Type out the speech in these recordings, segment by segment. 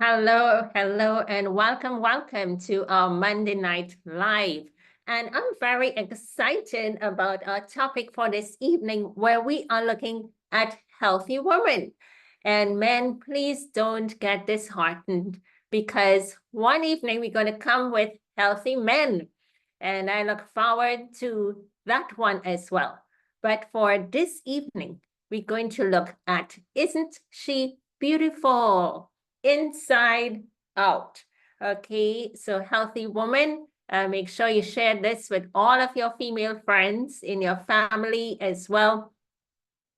Hello, hello, and welcome to our Monday Night Live. And I'm very excited about our topic for this evening, where we are looking at healthy women. And men, please don't get disheartened because one evening we're going to come with healthy men. And I look forward to that one as well. But for this evening, we're going to look at Isn't She Beautiful? Inside out. Okay, so healthy woman, make sure you share this with all of your female friends in your family as well,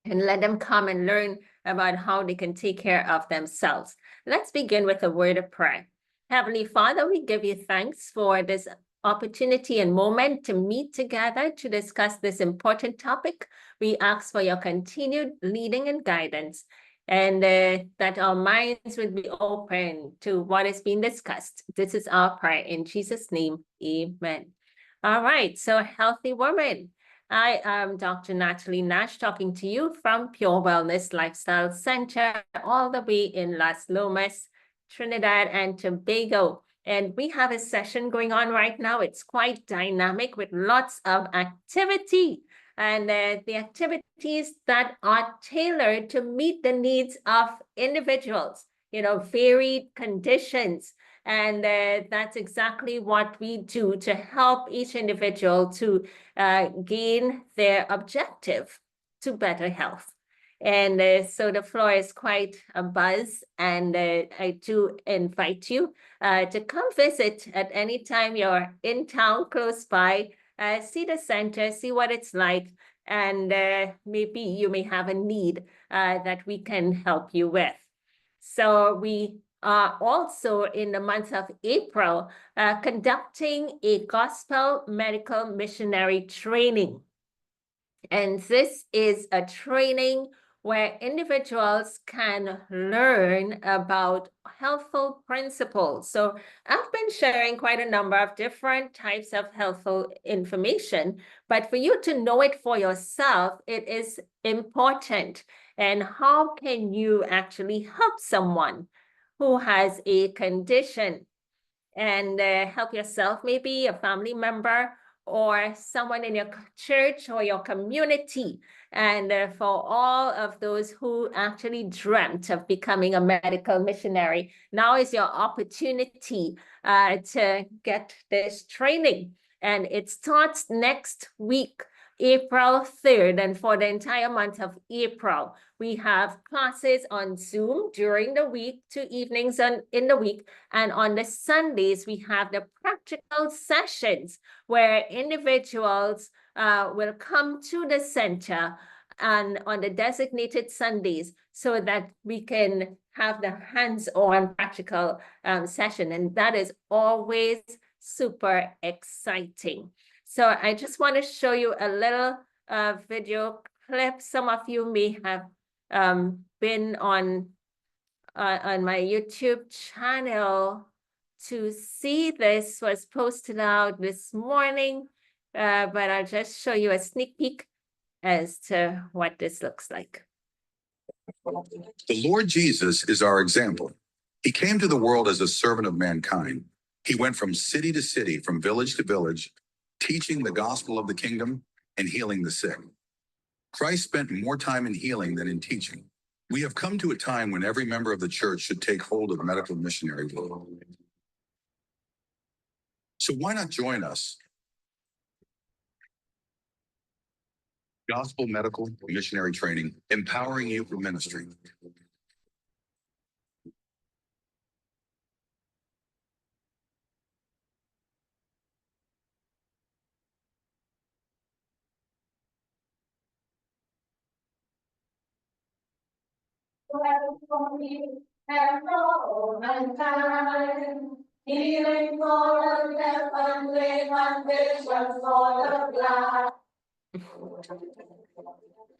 and let them come and learn about how they can take care of themselves. Let's begin with a word of prayer. Heavenly Father, we give you thanks for this opportunity and moment to meet together to discuss this important topic. We ask for your continued leading and guidance, and that our minds would be open to what is being discussed. This is our prayer in Jesus' name. Amen. All right, so healthy woman. I am Dr. Natalie Nash talking to you from Pure Wellness Lifestyle Center, all the way in Las Lomas, Trinidad and Tobago. And we have a session going on right now. It's quite dynamic with lots of activity. And the activities that are tailored to meet the needs of individuals, varied conditions. And that's exactly what we do to help each individual to gain their objective to better health. And so the floor is quite a buzz, and I do invite you to come visit at any time you're in town close by, see the center, see what it's like, and maybe you may have a need that we can help you with. So we are also in the month of April conducting a gospel medical missionary training. And this is a training where individuals can learn about healthful principles. So I've been sharing quite a number of different types of healthful information, but for you to know it for yourself, it is important. And how can you actually help someone who has a condition and help yourself, maybe a family member or someone in your church or your community? And for all of those who actually dreamt of becoming a medical missionary, now is your opportunity to get this training. And it starts next week, April 3rd. And for the entire month of April, we have classes on Zoom during the week, 2 evenings in the week. And on the Sundays, we have the practical sessions where individuals will come to the center and on the designated Sundays so that we can have the hands-on practical session. And that is always super exciting. So I just want to show you a little video clip. Some of you may have been on my YouTube channel to see this. Was posted out this morning, but I'll just show you a sneak peek as to what this looks like. The Lord Jesus is our example. He came to the world as a servant of mankind. He went from city to city, from village to village, teaching the gospel of the kingdom and healing the sick. Christ spent more time in healing than in teaching. We have come to a time when every member of the church should take hold of medical missionary work. So why not join us? Gospel Medical Missionary Training, empowering you for ministry. Healing for the foundation for the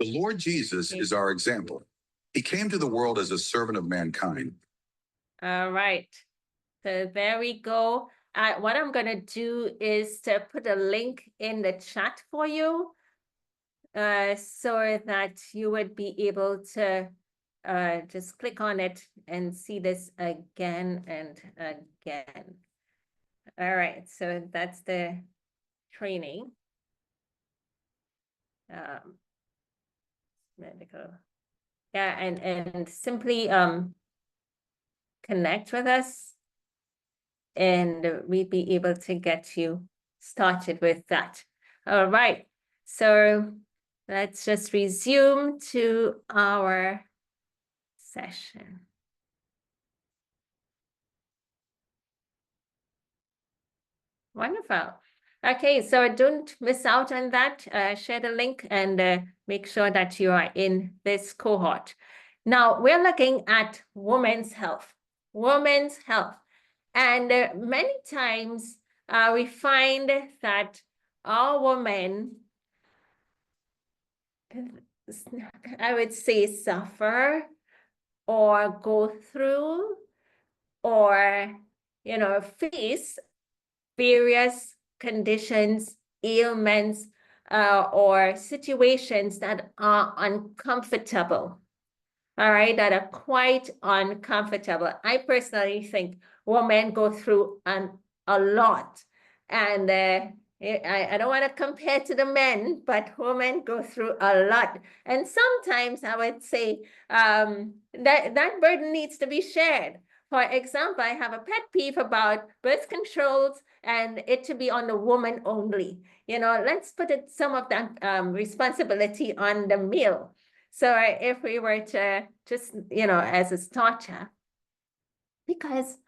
The Lord Jesus is our example. He came to the world as a servant of mankind. All right. So there we go. What I'm going to do is to put a link in the chat for you so that you would be able to just click on it and see this again and again. All right, so that's the training. Medical. Yeah, and simply connect with us, and we'd be able to get you started with that. All right, so let's just resume to our session. Wonderful. Okay, so don't miss out on that. Share the link and make sure that you are in this cohort. Now, we're looking at women's health. Women's health. And many times we find that our women, I would say, suffer or go through or, face various conditions, ailments, or situations that are uncomfortable. All right, that are quite uncomfortable. I personally think women go through a lot. And I don't want to compare to the men, but women go through a lot. And sometimes I would say that burden needs to be shared. For example, I have a pet peeve about birth controls and it to be on the woman only. Let's put some of that responsibility on the male. So if we were to just, as a starter, because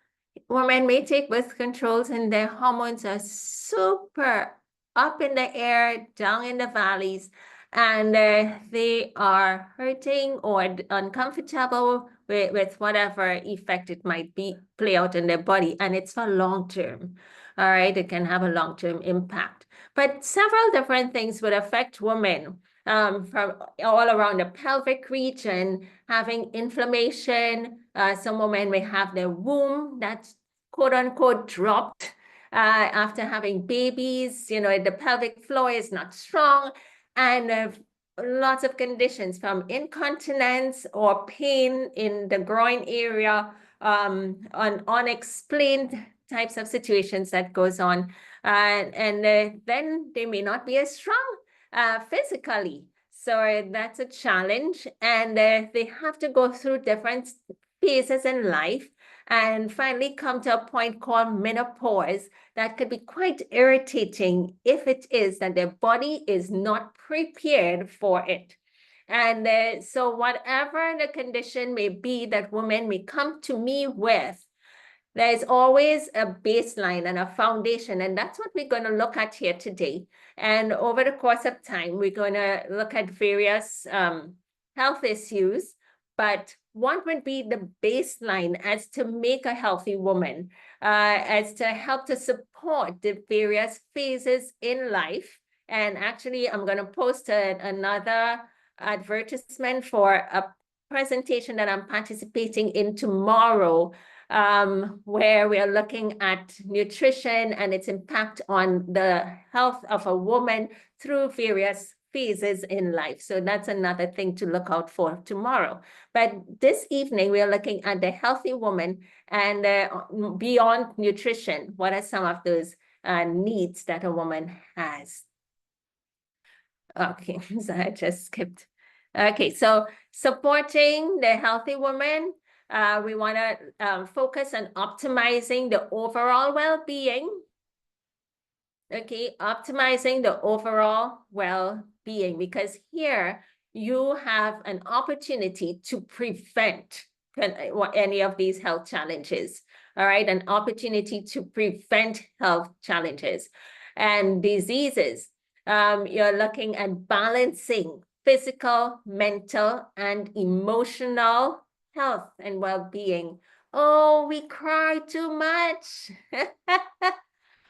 women may take birth controls and their hormones are super up in the air, down in the valleys, and they are hurting or uncomfortable with whatever effect it might be play out in their body, and it's for long term. All right, it can have a long-term impact. But several different things would affect women from all around the pelvic region, having inflammation. Some women may have their womb that's quote unquote dropped after having babies. The pelvic floor is not strong, and lots of conditions from incontinence or pain in the groin area, on unexplained types of situations that goes on. And then they may not be as strong physically. So that's a challenge. And they have to go through different phases in life and finally come to a point called menopause that could be quite irritating if it is that their body is not prepared for it. And so whatever the condition may be that women may come to me with, there's always a baseline and a foundation, and that's what we're going to look at here today. And over the course of time, we're going to look at various health issues, but what would be the baseline as to make a healthy woman, as to help to support the various phases in life. And actually, I'm going to post another advertisement for a presentation that I'm participating in tomorrow, where we are looking at nutrition and its impact on the health of a woman through various phases in life. So that's another thing to look out for tomorrow. But this evening, we are looking at the healthy woman and beyond nutrition. What are some of those needs that a woman has? Okay, so I just skipped. Okay, so supporting the healthy woman, we want to focus on optimizing the overall well-being. Okay, optimizing the overall well-being, because here you have an opportunity to prevent any of these health challenges. All right, an opportunity to prevent health challenges and diseases. You're looking at balancing physical, mental, and emotional health and well-being. Oh, we cry too much.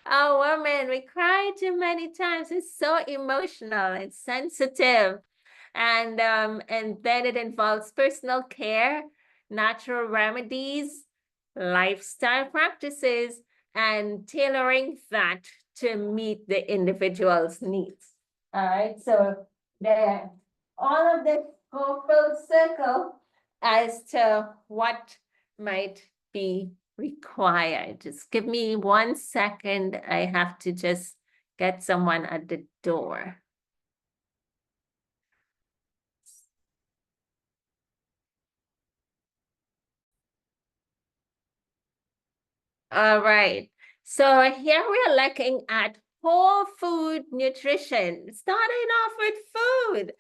Oh, women, we cry too many times. It's so emotional and sensitive. And then it involves personal care, natural remedies, lifestyle practices, and tailoring that to meet the individual's needs. All right, so there, all of this go full circle as to what might be required. Just give me 1 second. I have to just get someone at the door. All right. So here we are looking at whole food nutrition, starting off with food.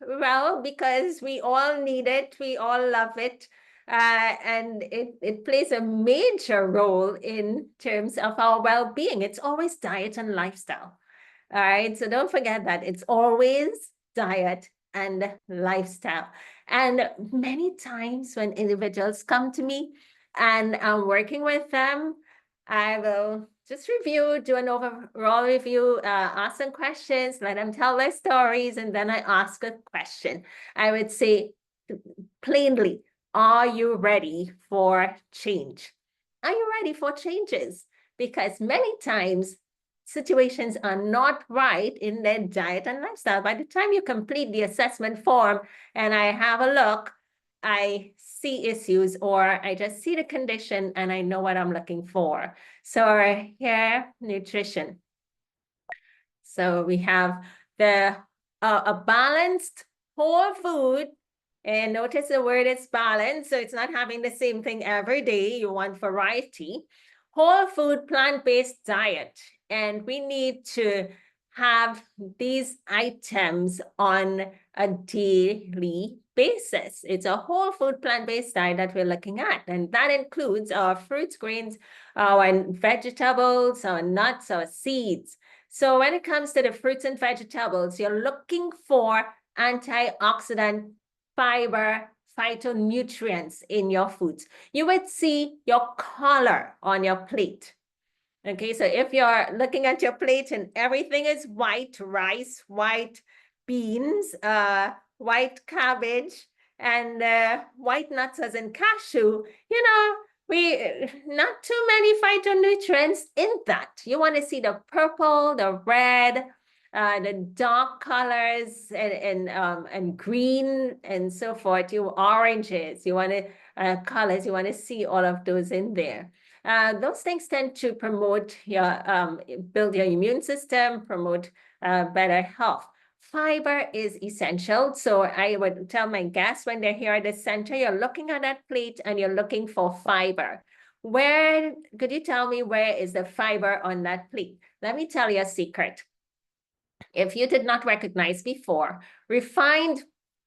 Well, because we all need it, we all love it, and it plays a major role in terms of our well-being. It's always diet and lifestyle. All right, so don't forget that it's always diet and lifestyle. And many times when individuals come to me and I'm working with them, I will just review, do an overall review, ask some questions, let them tell their stories, and then I ask a question. I would say plainly, are you ready for change? Are you ready for changes? Because many times situations are not right in their diet and lifestyle. By the time you complete the assessment form and I have a look, I see issues or I just see the condition and I know what I'm looking for. So here, nutrition. So we have the a balanced whole food. And notice the word is balanced. So it's not having the same thing every day. You want variety. Whole food, plant-based diet. And we need to have these items on a daily basis. It's a whole food, plant-based diet that we're looking at. And that includes our fruits, grains, our vegetables, our nuts, our seeds. So when it comes to the fruits and vegetables, you're looking for antioxidant, fiber, phytonutrients in your foods. You would see your color on your plate. Okay, so if you're looking at your plate and everything is white rice, white beans, white cabbage, and white nuts as in cashew, you know, not too many phytonutrients in that. You want to see the purple, the red, the dark colors, and green and so forth. You oranges, you want to colors. You want to see all of those in there. Those things tend to promote your build your immune system, promote better health. Fiber is essential. So I would tell my guests when they're here at the center, you're looking at that plate and you're looking for fiber. Where could you tell me where is the fiber on that plate? Let me tell you a secret. If you did not recognize before, refined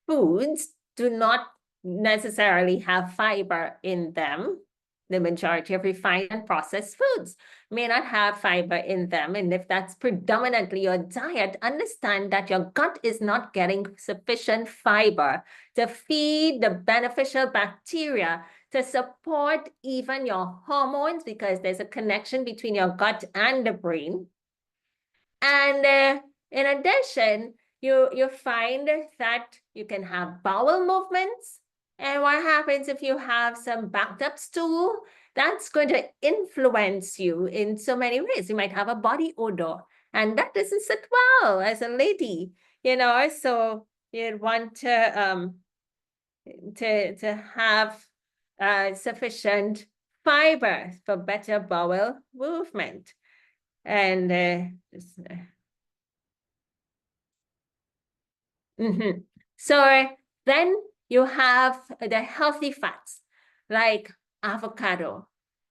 foods do not necessarily have fiber in them. The majority of refined and processed foods may not have fiber in them. And if that's predominantly your diet, understand that your gut is not getting sufficient fiber to feed the beneficial bacteria to support even your hormones, because there's a connection between your gut and the brain. And in addition, you find that you can have bowel movements. And what happens if you have some backed up stool? That's going to influence you in so many ways. You might have a body odor, and that doesn't sit well as a lady, you know. So you'd want to have sufficient fiber for better bowel movement. And so then you have the healthy fats like avocado,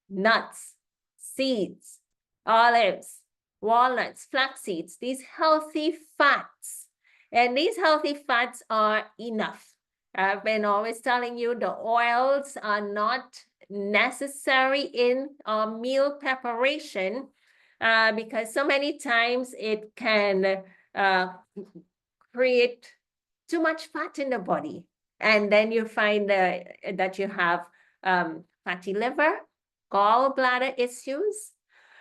nuts, seeds, olives, walnuts, flax seeds, these healthy fats. And these healthy fats are enough. I've been always telling you the oils are not necessary in meal preparation because so many times it can create too much fat in the body. And then you find that you have fatty liver, gallbladder issues,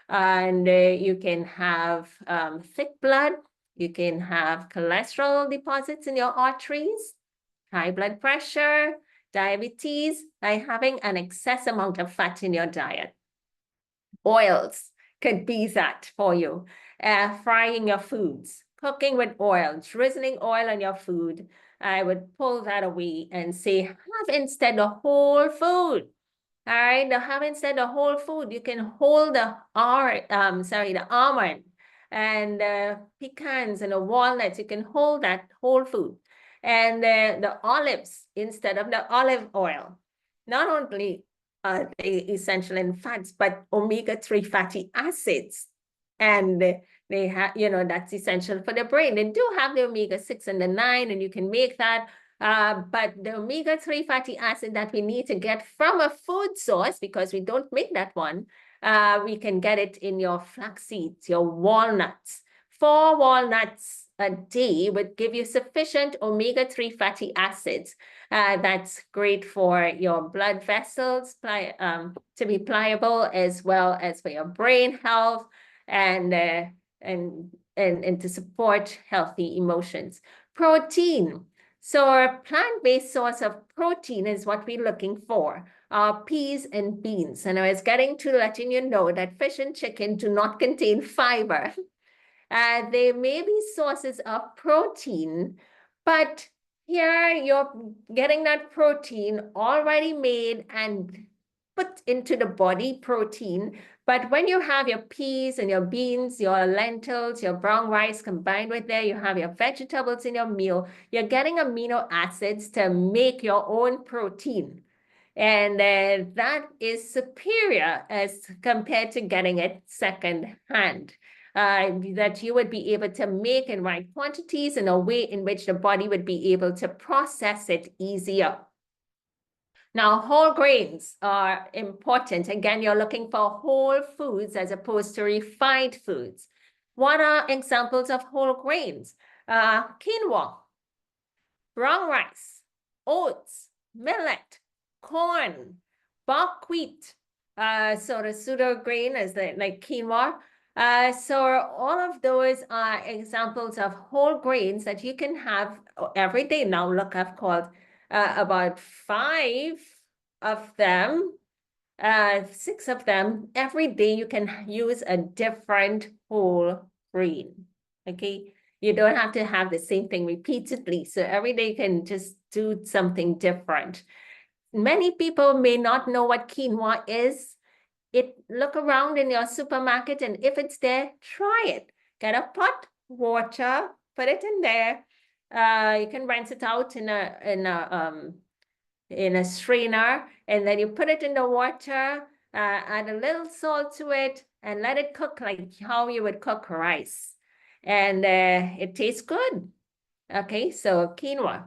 and you can have thick blood. You can have cholesterol deposits in your arteries, high blood pressure, diabetes, by having an excess amount of fat in your diet. Oils could be that for you. Frying your foods, cooking with oil, drizzling oil on your food, I would pull that away and say, have instead the whole food. All right, have instead the whole food. You can hold the the almond and pecans and the walnuts. You can hold that whole food. And the olives instead of the olive oil. Not only are they essential in fats, but omega-3 fatty acids. And they have, that's essential for the brain. They do have the omega-6 and the 9, and you can make that. But the omega-3 fatty acid that we need to get from a food source, because we don't make that one, we can get it in your flax seeds, your walnuts. 4 walnuts a day would give you sufficient omega-3 fatty acids. That's great for your blood vessels to be pliable, as well as for your brain health and to support healthy emotions. Protein. So a plant-based source of protein is what we're looking for. Peas and beans. And I was getting to letting you know that fish and chicken do not contain fiber. They may be sources of protein, but here you're getting that protein already made and put into the body, protein. But when you have your peas and your beans, your lentils, your brown rice combined with there, you have your vegetables in your meal, you're getting amino acids to make your own protein. And that is superior as compared to getting it second hand. That you would be able to make in right quantities in a way in which the body would be able to process it easier. Now, whole grains are important. Again, you're looking for whole foods as opposed to refined foods. What are examples of whole grains? Quinoa, brown rice, oats, millet, corn, buckwheat. So the pseudo grain is like quinoa. So all of those are examples of whole grains that you can have every day. Now, look, I've called about 5 of them, 6 of them. Every day you can use a different whole grain, okay? You don't have to have the same thing repeatedly. So every day you can just do something different. Many people may not know what quinoa is. Look around in your supermarket, and if it's there, try it. Get a pot, water, put it in there. You can rinse it out in a strainer, and then you put it in the water, add a little salt to it, and let it cook like how you would cook rice. And it tastes good. Okay, so quinoa.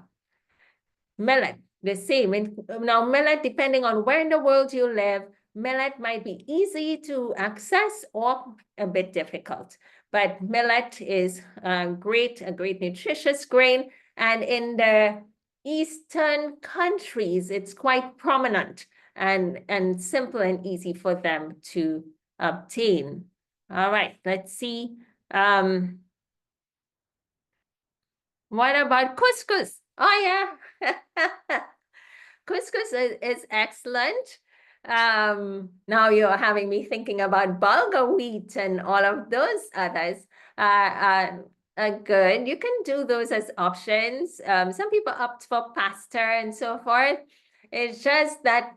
Millet, the same. Now, millet, depending on where in the world you live, millet might be easy to access or a bit difficult. But millet is a great nutritious grain. And in the Eastern countries, it's quite prominent and simple and easy for them to obtain. All right, let's see. What about couscous? Oh, yeah. Couscous is excellent. Now you're having me thinking about bulgur wheat and all of those others are good. You can do those as options. Some people opt for pasta and so forth. It's just that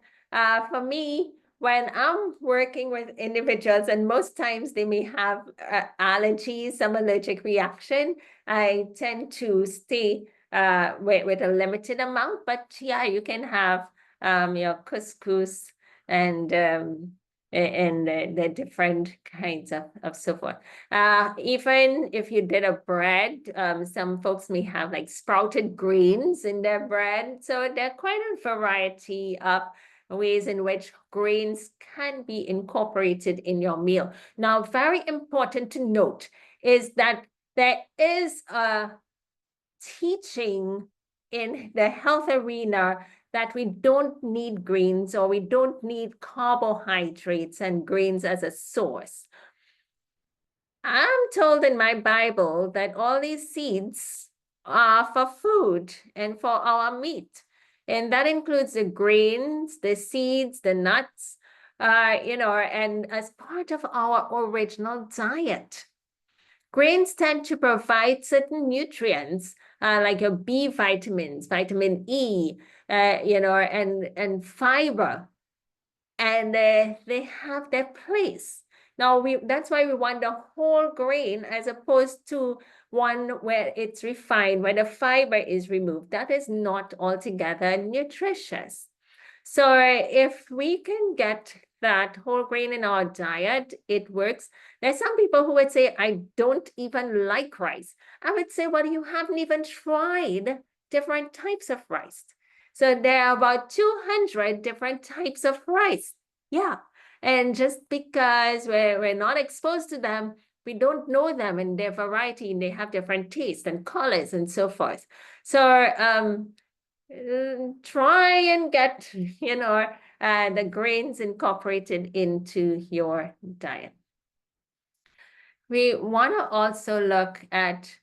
for me, when I'm working with individuals, and most times they may have allergies, some allergic reaction, I tend to stay with a limited amount. But yeah, you can have your couscous and the different kinds of so forth. Even if you did a bread, some folks may have like sprouted grains in their bread. So there are quite a variety of ways in which grains can be incorporated in your meal. Now, very important to note is that there is a teaching in the health arena that we don't need grains, or we don't need carbohydrates and grains as a source. I'm told in my Bible that all these seeds are for food and for our meat. And that includes the grains, the seeds, the nuts, and as part of our original diet. Grains tend to provide certain nutrients, like your B vitamins, vitamin E, and fiber, and they have their place. Now that's why we want the whole grain as opposed to one where it's refined, where the fiber is removed. That is not altogether nutritious. So if we can get that whole grain in our diet, it works. There's some people who would say, I don't even like rice. I would say, well, you haven't even tried different types of rice. So there are about 200 different types of rice. Yeah. And just because we're not exposed to them, we don't know them in their variety, and they have different tastes and colors and so forth. So try and get, the grains incorporated into your diet. We want to also look at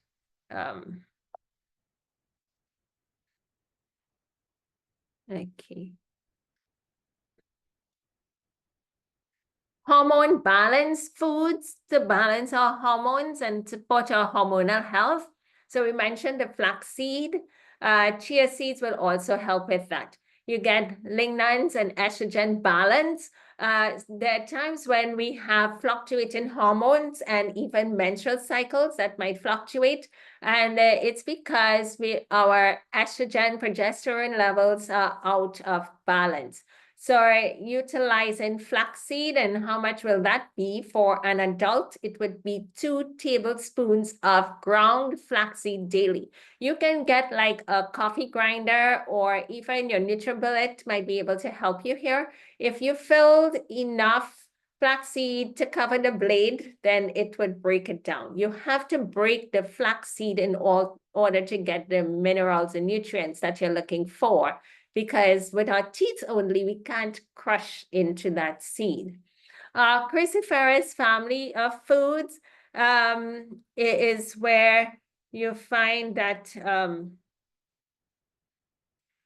hormone balance foods to balance our hormones and support our hormonal health. So we mentioned the flaxseed. Chia seeds will also help with that. You get lignans and estrogen balance. There are times when we have fluctuating hormones and even menstrual cycles that might fluctuate. And it's because our estrogen, progesterone levels are out of balance. So utilizing flaxseed, and how much will that be for an adult? It would be 2 tablespoons of ground flaxseed daily. You can get like a coffee grinder, or even your NutriBullet might be able to help you here. If you filled enough flaxseed to cover the blade, then it would break it down. You have to break the flaxseed in order to get the minerals and nutrients that you're looking for, because with our teeth only, we can't crush into that seed. Cruciferous family of foods is where you find that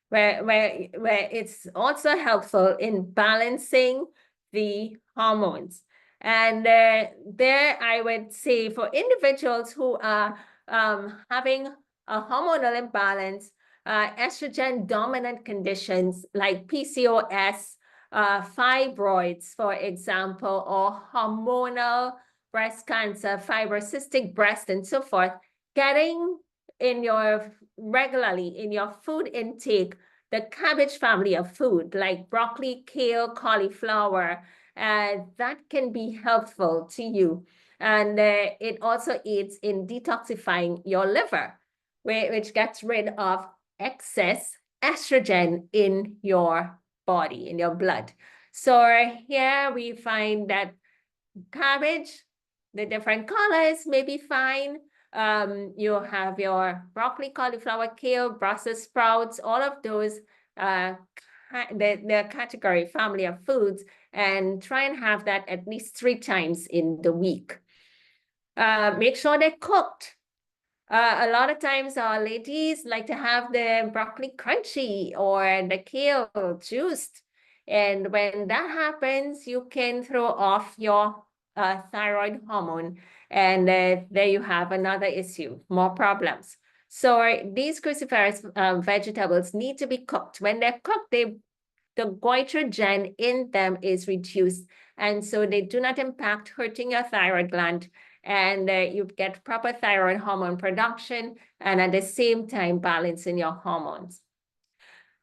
where it's also helpful in balancing the hormones. And there I would say for individuals who are having a hormonal imbalance, estrogen dominant conditions like PCOS, fibroids, for example, or hormonal breast cancer, fibrocystic breast, and so forth, getting regularly in your food intake the cabbage family of food like broccoli, kale, cauliflower, that can be helpful to you. And it also aids in detoxifying your liver, which gets rid of excess estrogen in your body, in your blood. So here we find that cabbage, the different colors may be fine. You have your broccoli, cauliflower, kale, Brussels sprouts, all of those, the category family of foods, and try and have that at least 3 times in the week. Make sure they're cooked. A lot of times our ladies like to have the broccoli crunchy or the kale juiced. And when that happens, you can throw off your thyroid hormone. And there you have another issue, more problems. So these cruciferous vegetables need to be cooked. When they're cooked, the goitrogen in them is reduced. And so they do not impact hurting your thyroid gland. And you get proper thyroid hormone production, and at the same time balancing your hormones.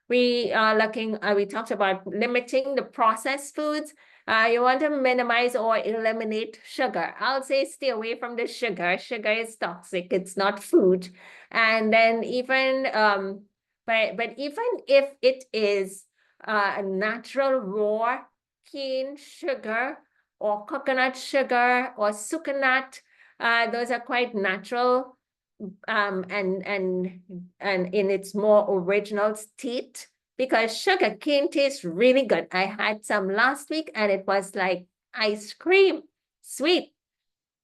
We talked about limiting the processed foods. You want to minimize or eliminate sugar. I'll say stay away from the sugar. Sugar is toxic. It's not food. And then even, but even if it is a natural raw cane sugar or coconut sugar or sucanat, those are quite natural and in its more original state, because sugar cane tastes really good. I had some last week and it was like ice cream, sweet.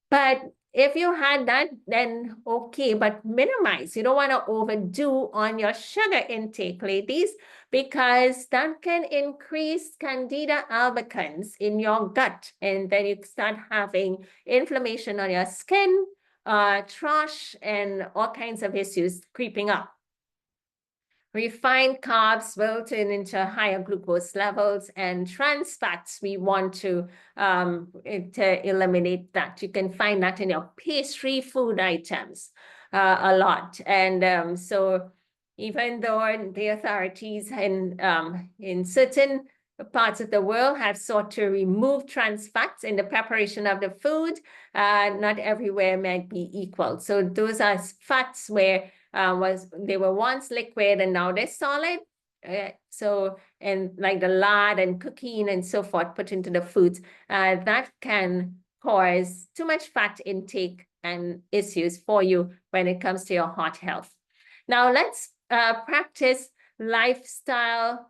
But if you had that, then okay, but minimize. You don't want to overdo on your sugar intake, ladies, because that can increase Candida albicans in your gut. And then you start having inflammation on your skin, thrush and all kinds of issues creeping up. Refined carbs will turn into higher glucose levels, and trans fats, we want to eliminate that. You can find that in your pastry food items a lot. And so even though the authorities in certain parts of the world have sought to remove trans fats in the preparation of the food, not everywhere might be equal. So those are fats where they were once liquid and now they're solid. And like the lard and cooking and so forth put into the foods, that can cause too much fat intake and issues for you when it comes to your heart health. Now let's practice lifestyle,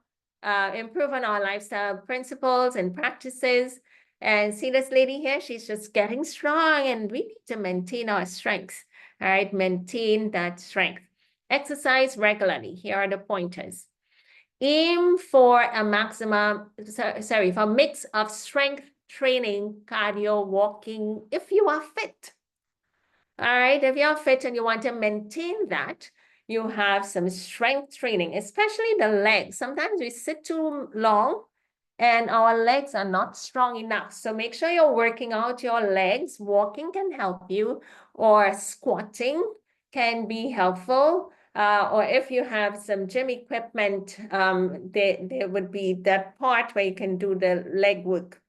improve on our lifestyle principles and practices. And see this lady here, she's just getting strong, and we need to maintain our strength. All right, maintain that strength. Exercise regularly. Here are the pointers. Aim for a maximum, for a mix of strength training, cardio, walking, if you are fit. All right, if you're fit and you want to maintain that, you have some strength training, especially the legs. Sometimes we sit too long and our legs are not strong enough. So make sure you're working out your legs. Walking can help you, or squatting can be helpful. Or if you have some gym equipment, there would be that part where you can do the leg work.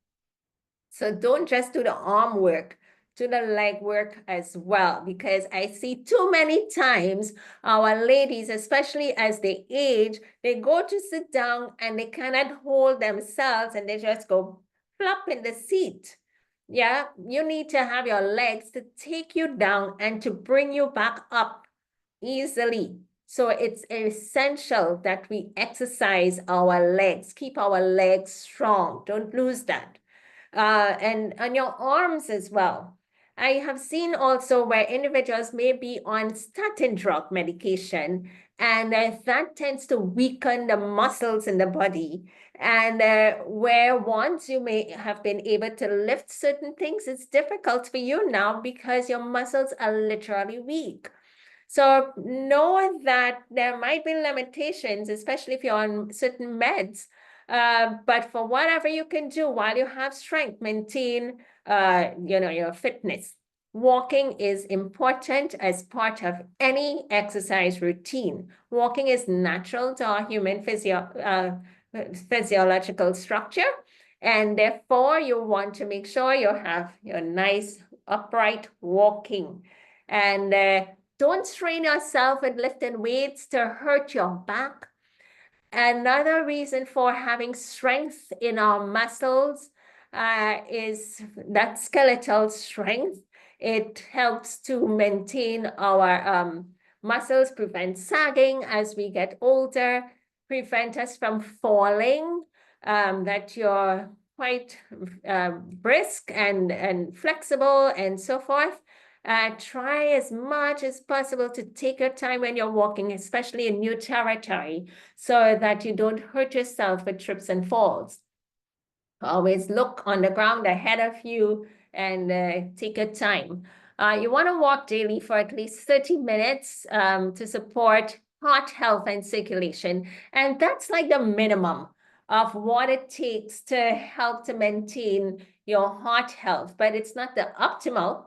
So don't just do the arm work, do the leg work as well, because I see too many times our ladies, especially as they age, they go to sit down and they cannot hold themselves and they just go flop in the seat. Yeah, you need to have your legs to take you down and to bring you back up easily. So it's essential that we exercise our legs, keep our legs strong. Don't lose that. And on your arms as well. I have seen also where individuals may be on statin drug medication, and that tends to weaken the muscles in the body. And where once you may have been able to lift certain things, it's difficult for you now because your muscles are literally weak. So know that there might be limitations, especially if you're on certain meds. But for whatever you can do while you have strength, maintain, your fitness. Walking is important as part of any exercise routine. Walking is natural to our human physiological structure. And therefore, you want to make sure you have your nice upright walking. And don't strain yourself with lifting weights to hurt your back. Another reason for having strength in our muscles is that skeletal strength. It helps to maintain our muscles, prevent sagging as we get older, prevent us from falling, that you're quite brisk and flexible and so forth. Try as much as possible to take your time when you're walking, especially in new territory, so that you don't hurt yourself with trips and falls. Always look on the ground ahead of you and take your time. You want to walk daily for at least 30 minutes to support heart health and circulation. And that's like the minimum of what it takes to help to maintain your heart health, but it's not the optimal.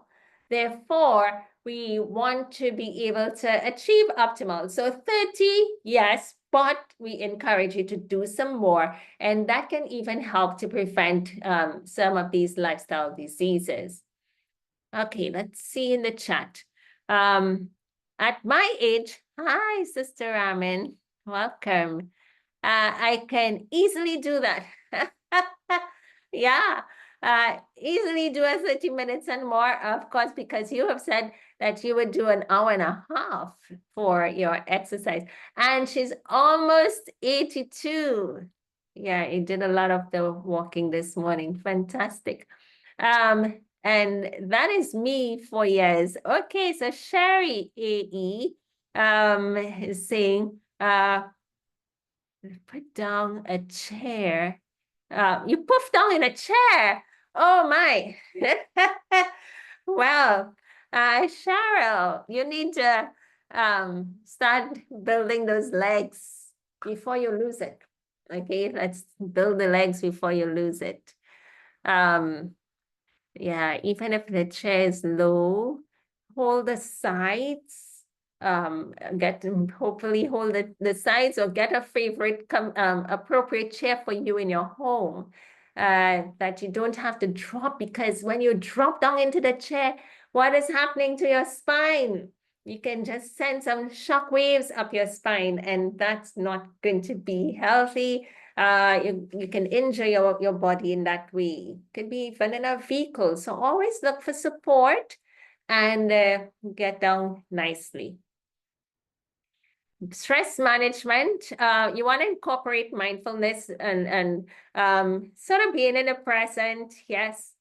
Therefore, we want to be able to achieve optimal. So 30, yes, but we encourage you to do some more. And that can even help to prevent some of these lifestyle diseases. Okay, let's see in the chat. At my age, hi, Sister Ramin, welcome. I can easily do that. Yeah, easily do a 30 minutes and more, of course, because you have said that you would do an hour and a half for your exercise. And she's almost 82. Yeah, you did a lot of the walking this morning. Fantastic. And that is me for years. Okay, so Sherry AE is saying, put down a chair. You poof down in a chair. Oh my. Well, Cheryl, you need to start building those legs before you lose it. Okay, let's build the legs before you lose it. Yeah, even if the chair is low, hold the sides. Hopefully hold the sides, or get a favorite appropriate chair for you in your home. That you don't have to drop, because when you drop down into the chair, what is happening to your spine? You can just send some shock waves up your spine, and that's not going to be healthy. You can injure your body in that way. Could be even in a vehicle. So always look for support and get down nicely. Stress management, you want to incorporate mindfulness and sort of being in the present. Yes.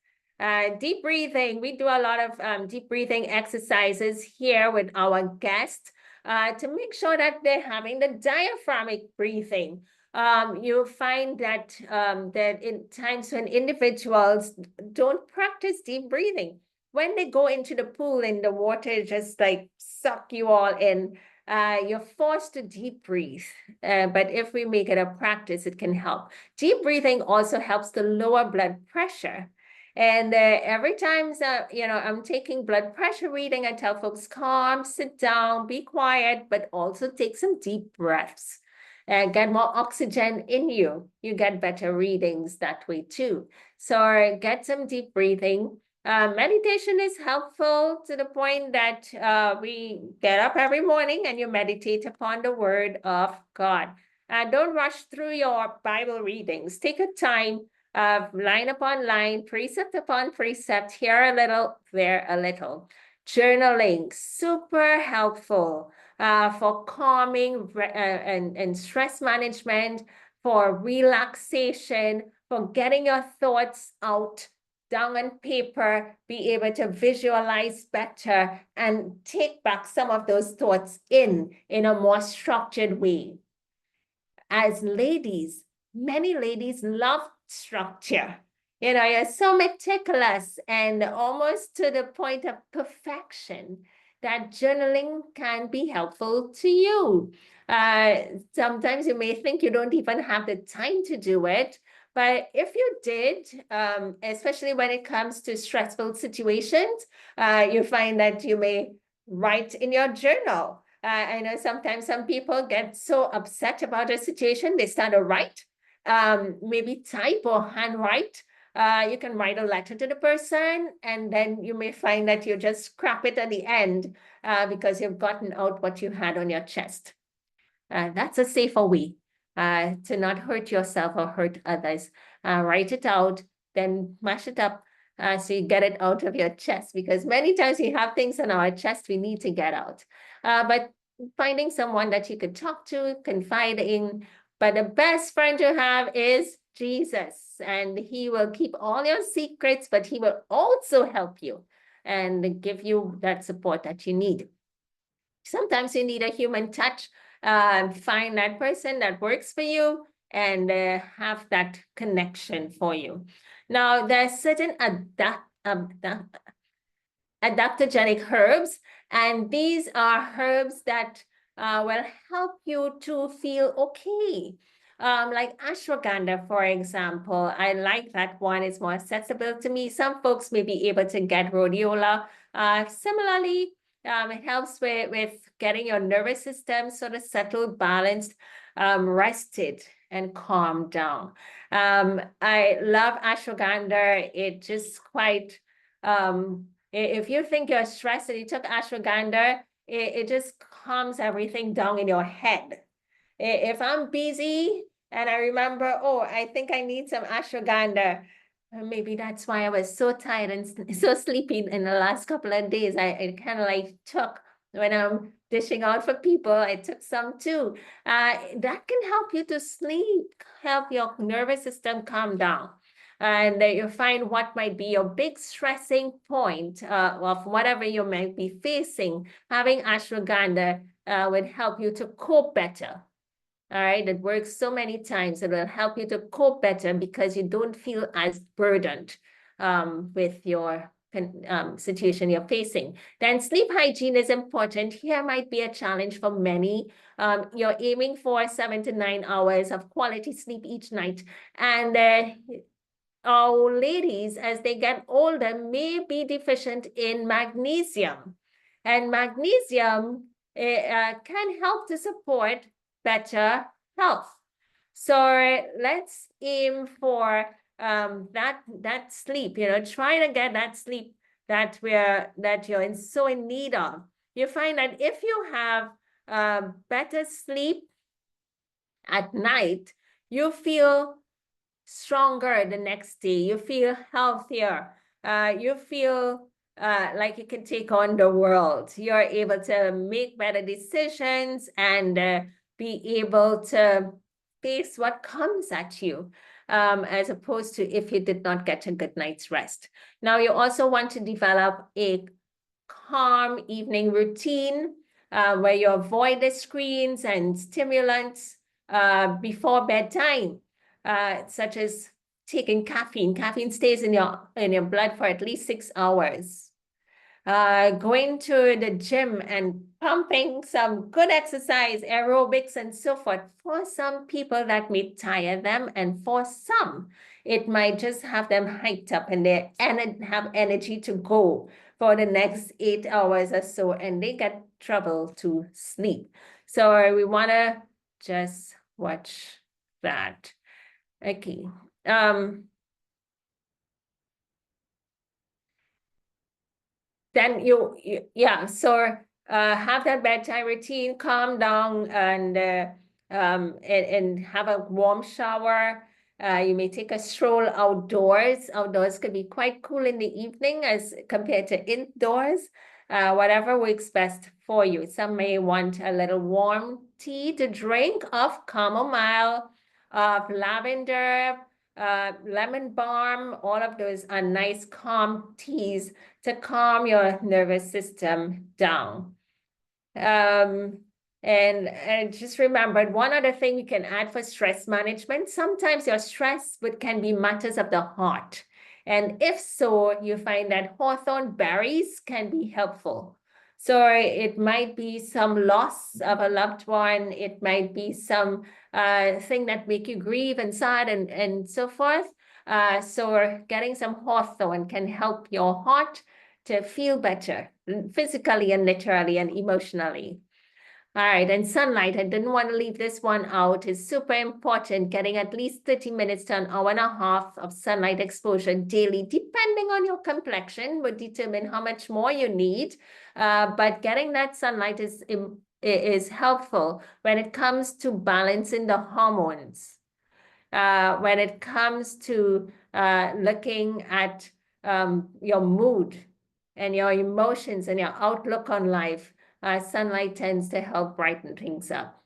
Deep breathing. We do a lot of deep breathing exercises here with our guests to make sure that they're having the diaphragmatic breathing. You'll find that that in times when individuals don't practice deep breathing, when they go into the pool and the water just like suck you all in, you're forced to deep breathe. But if we make it a practice, it can help. Deep breathing also helps to lower blood pressure. And every time, I'm taking blood pressure reading, I tell folks, calm, sit down, be quiet, but also take some deep breaths. Get more oxygen in you. You get better readings that way too. So get some deep breathing. Meditation is helpful to the point that we get up every morning and you meditate upon the word of God. Don't rush through your Bible readings. Take a time, line upon line, precept upon precept, here a little, there a little. Journaling, super helpful for calming and stress management, for relaxation, for getting your thoughts out down on paper, be able to visualize better and take back some of those thoughts in a more structured way. As ladies, many ladies love structure. You're so meticulous and almost to the point of perfection that journaling can be helpful to you. Sometimes you may think you don't even have the time to do it, but if you did, especially when it comes to stressful situations, you find that you may write in your journal. I know sometimes some people get so upset about a situation, they start to write, maybe type or handwrite. You can write a letter to the person, and then you may find that you just scrap it at the end because you've gotten out what you had on your chest. That's a safer way to not hurt yourself or hurt others. Write it out, then mash it up so you get it out of your chest, because many times we have things on our chest we need to get out. But finding someone that you could talk to, confide in, but the best friend you have is Jesus, and he will keep all your secrets, but he will also help you and give you that support that you need. Sometimes you need a human touch. Find that person that works for you and have that connection for you. Now, there's certain adaptogenic herbs, and these are herbs that will help you to feel okay. Like ashwagandha, for example. I like that one. It's more accessible to me. Some folks may be able to get rhodiola. Similarly, it helps with getting your nervous system sort of settled, balanced, rested, and calmed down. I love ashwagandha. It just quite, if you think you're stressed and you took ashwagandha, it just calms everything down in your head. If I'm busy and I remember, oh, I think I need some ashwagandha, maybe that's why I was so tired and so sleepy in the last couple of days. I kind of like took, when I'm dishing out for people, I took some too. That can help you to sleep, help your nervous system calm down. And you find what might be your big stressing point of whatever you might be facing. Having ashwagandha would help you to cope better. All right, it works so many times. It will help you to cope better because you don't feel as burdened with your situation you're facing. Then sleep hygiene is important. Here might be a challenge for many. You're aiming for 7 to 9 hours of quality sleep each night. And our ladies, as they get older, may be deficient in magnesium. And magnesium can help to support better health. So let's aim for that sleep, try to get that sleep that you're so in need of. You find that if you have better sleep at night, you feel stronger the next day. You feel healthier. You feel like you can take on the world. You're able to make better decisions and be able to face what comes at you, as opposed to if you did not get a good night's rest. Now, you also want to develop a calm evening routine where you avoid the screens and stimulants before bedtime, such as taking caffeine. Caffeine stays in your blood for at least 6 hours. Going to the gym and pumping some good exercise, aerobics, and so forth. For some people, that may tire them, and for some, it might just have them hyped up and they have energy to go for the next 8 hours or so, and they get trouble to sleep. So we want to just watch that. Okay. Then so have that bedtime routine, calm down, and have a warm shower. You may take a stroll outdoors. Outdoors could be quite cool in the evening as compared to indoors. Whatever works best for you. Some may want a little warm tea to drink of chamomile, of lavender, lemon balm. All of those are nice calm teas to calm your nervous system down. And just remember, one other thing we can add for stress management, sometimes your stress can be matters of the heart. And if so, you find that hawthorn berries can be helpful. So it might be some loss of a loved one. It might be some thing that make you grieve and sad and so forth. So getting some hawthorn can help your heart to feel better, physically and literally and emotionally. All right, and sunlight, I didn't want to leave this one out, is super important. Getting at least 30 minutes to an hour and a half of sunlight exposure daily, depending on your complexion, would determine how much more you need. But getting that sunlight is helpful when it comes to balancing the hormones. When it comes to looking at your mood and your emotions and your outlook on life, sunlight tends to help brighten things up.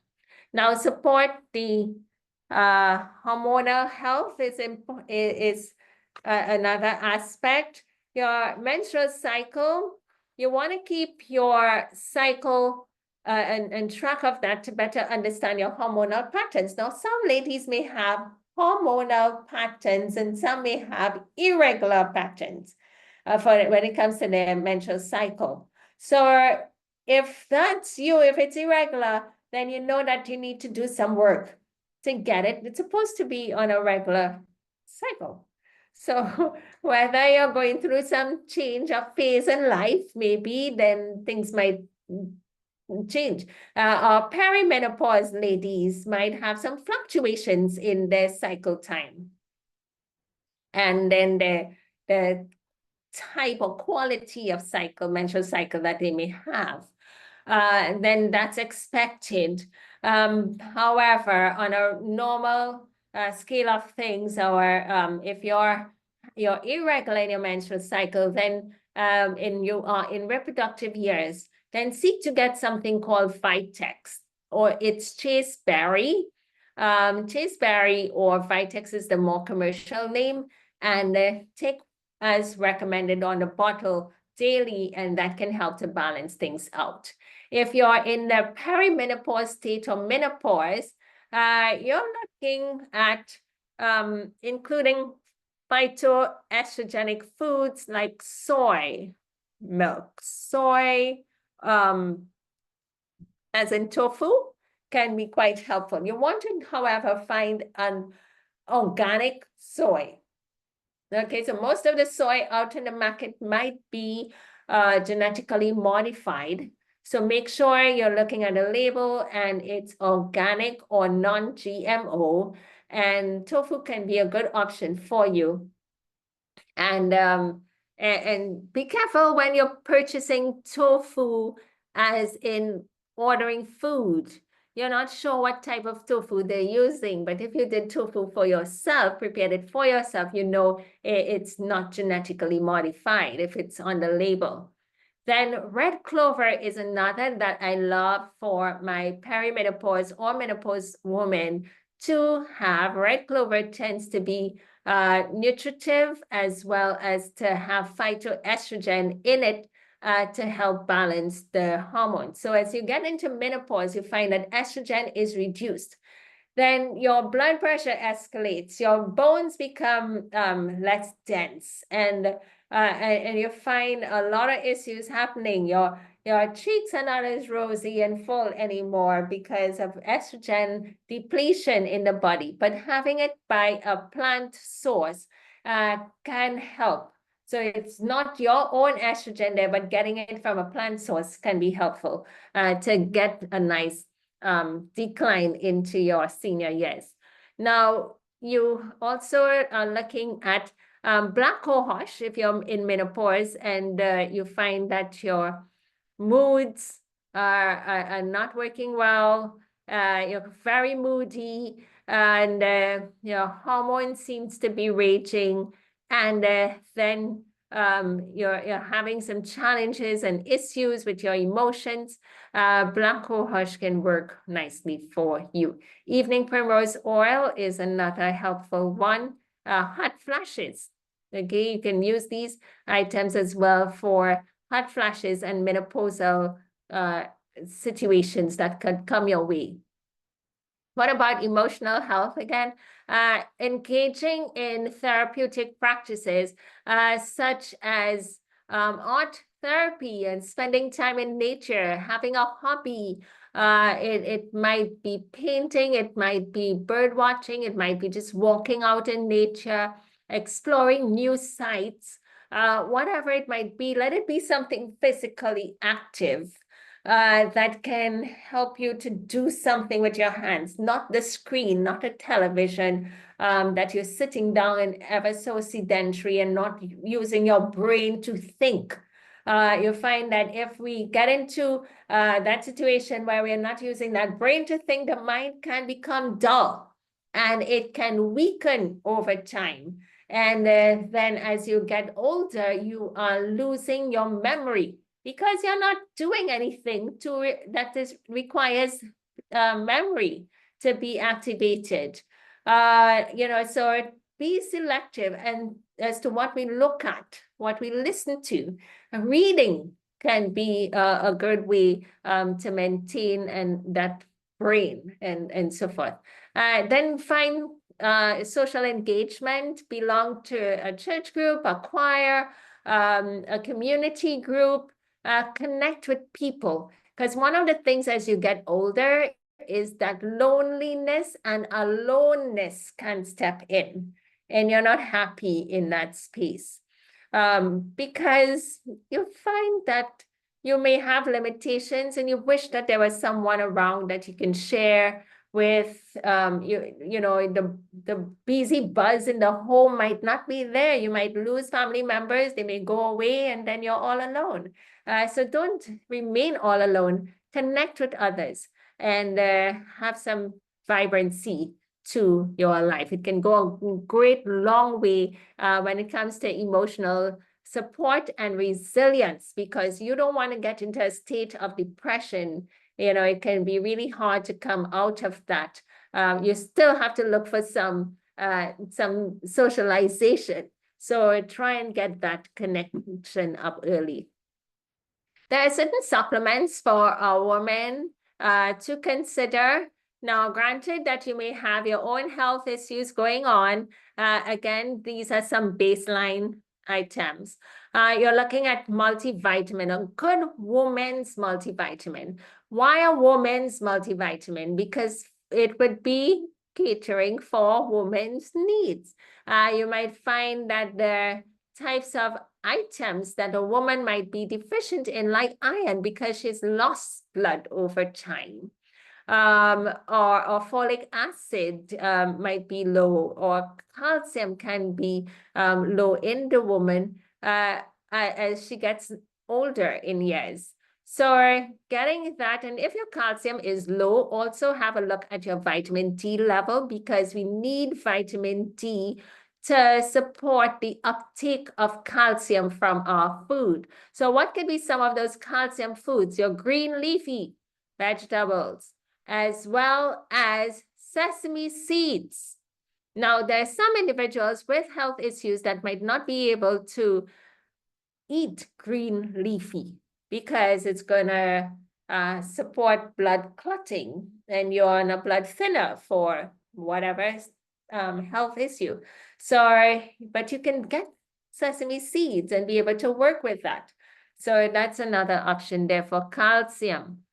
Now, support the hormonal health is another aspect. Your menstrual cycle, you want to keep your cycle and track of that to better understand your hormonal patterns. Now, some ladies may have hormonal patterns and some may have irregular patterns when it comes to their menstrual cycle. So if that's you, if it's irregular, then you know that you need to do some work to get it. It's supposed to be on a regular cycle. So whether you're going through some change of phase in life, maybe then things might change. Or perimenopause ladies might have some fluctuations in their cycle time. And then the type or quality of menstrual cycle that they may have. Then that's expected. However, on a normal scale of things, or if you're irregular in your menstrual cycle, then you are in reproductive years, then seek to get something called Vitex, or it's chasteberry. Chasteberry or Vitex is the more commercial name, and take as recommended on the bottle daily, and that can help to balance things out. If you're in the perimenopause state or menopause, you're looking at including phytoestrogenic foods like soy milk. Soy, as in tofu, can be quite helpful. You want to, however, find an organic soy. Okay, so most of the soy out in the market might be genetically modified. So make sure you're looking at the label and it's organic or non-GMO. And tofu can be a good option for you. And be careful when you're purchasing tofu, as in ordering food. You're not sure what type of tofu they're using, but if you did tofu for yourself, prepared it for yourself, you know it's not genetically modified if it's on the label. Then red clover is another that I love for my perimenopause or menopause woman to have. Red clover tends to be nutritive as well as to have phytoestrogen in it to help balance the hormones. So as you get into menopause, you find that estrogen is reduced. Then your blood pressure escalates, your bones become less dense, and you find a lot of issues happening. Your cheeks are not as rosy and full anymore because of estrogen depletion in the body. But having it by a plant source can help. So it's not your own estrogen there, but getting it from a plant source can be helpful to get a nice decline into your senior years. Now, you also are looking at black cohosh if you're in menopause and you find that your moods are not working well, you're very moody, and your hormone seems to be raging, and then you're having some challenges and issues with your emotions. Black cohosh can work nicely for you. Evening primrose oil is another helpful one. Hot flashes. Okay, you can use these items as well for hot flashes and menopausal situations that could come your way. What about emotional health again? Engaging in therapeutic practices such as art therapy and spending time in nature, having a hobby. It might be painting, it might be bird watching, it might be just walking out in nature, exploring new sites, whatever it might be. Let it be something physically active that can help you to do something with your hands, not the screen, not a television, that you're sitting down and ever so sedentary and not using your brain to think. You'll find that if we get into that situation where we're not using that brain to think, the mind can become dull and it can weaken over time. And then as you get older, you are losing your memory because you're not doing anything that requires memory to be activated. So be selective and as to what we look at, what we listen to. Reading can be a good way to maintain that brain and so forth. Then find social engagement, belong to a church group, a choir, a community group, connect with people. Because one of the things as you get older is that loneliness and aloneness can step in and you're not happy in that space. Because you find that you may have limitations and you wish that there was someone around that you can share with. The busy buzz in the home might not be there. You might lose family members, they may go away and then you're all alone. So don't remain all alone, connect with others and have some vibrancy to your life. It can go a great long way when it comes to emotional support and resilience, because you don't want to get into a state of depression. It can be really hard to come out of that. You still have to look for some socialization. So try and get that connection up early. There are certain supplements for a woman to consider. Now, granted that you may have your own health issues going on, again, these are some baseline items. You're looking at multivitamin, a good woman's multivitamin. Why a woman's multivitamin? Because it would be catering for women's needs. You might find that there are types of items that a woman might be deficient in, like iron, because she's lost blood over time. Or folic acid might be low, or calcium can be low in the woman as she gets older in years. So getting that, and if your calcium is low, also have a look at your vitamin D level, because we need vitamin D to support the uptake of calcium from our food. So what could be some of those calcium foods? Your green leafy vegetables, as well as sesame seeds. Now, there are some individuals with health issues that might not be able to eat green leafy because it's going to support blood clotting, and you're on a blood thinner for whatever health issue. So, but you can get sesame seeds and be able to work with that. So that's another option there for calcium.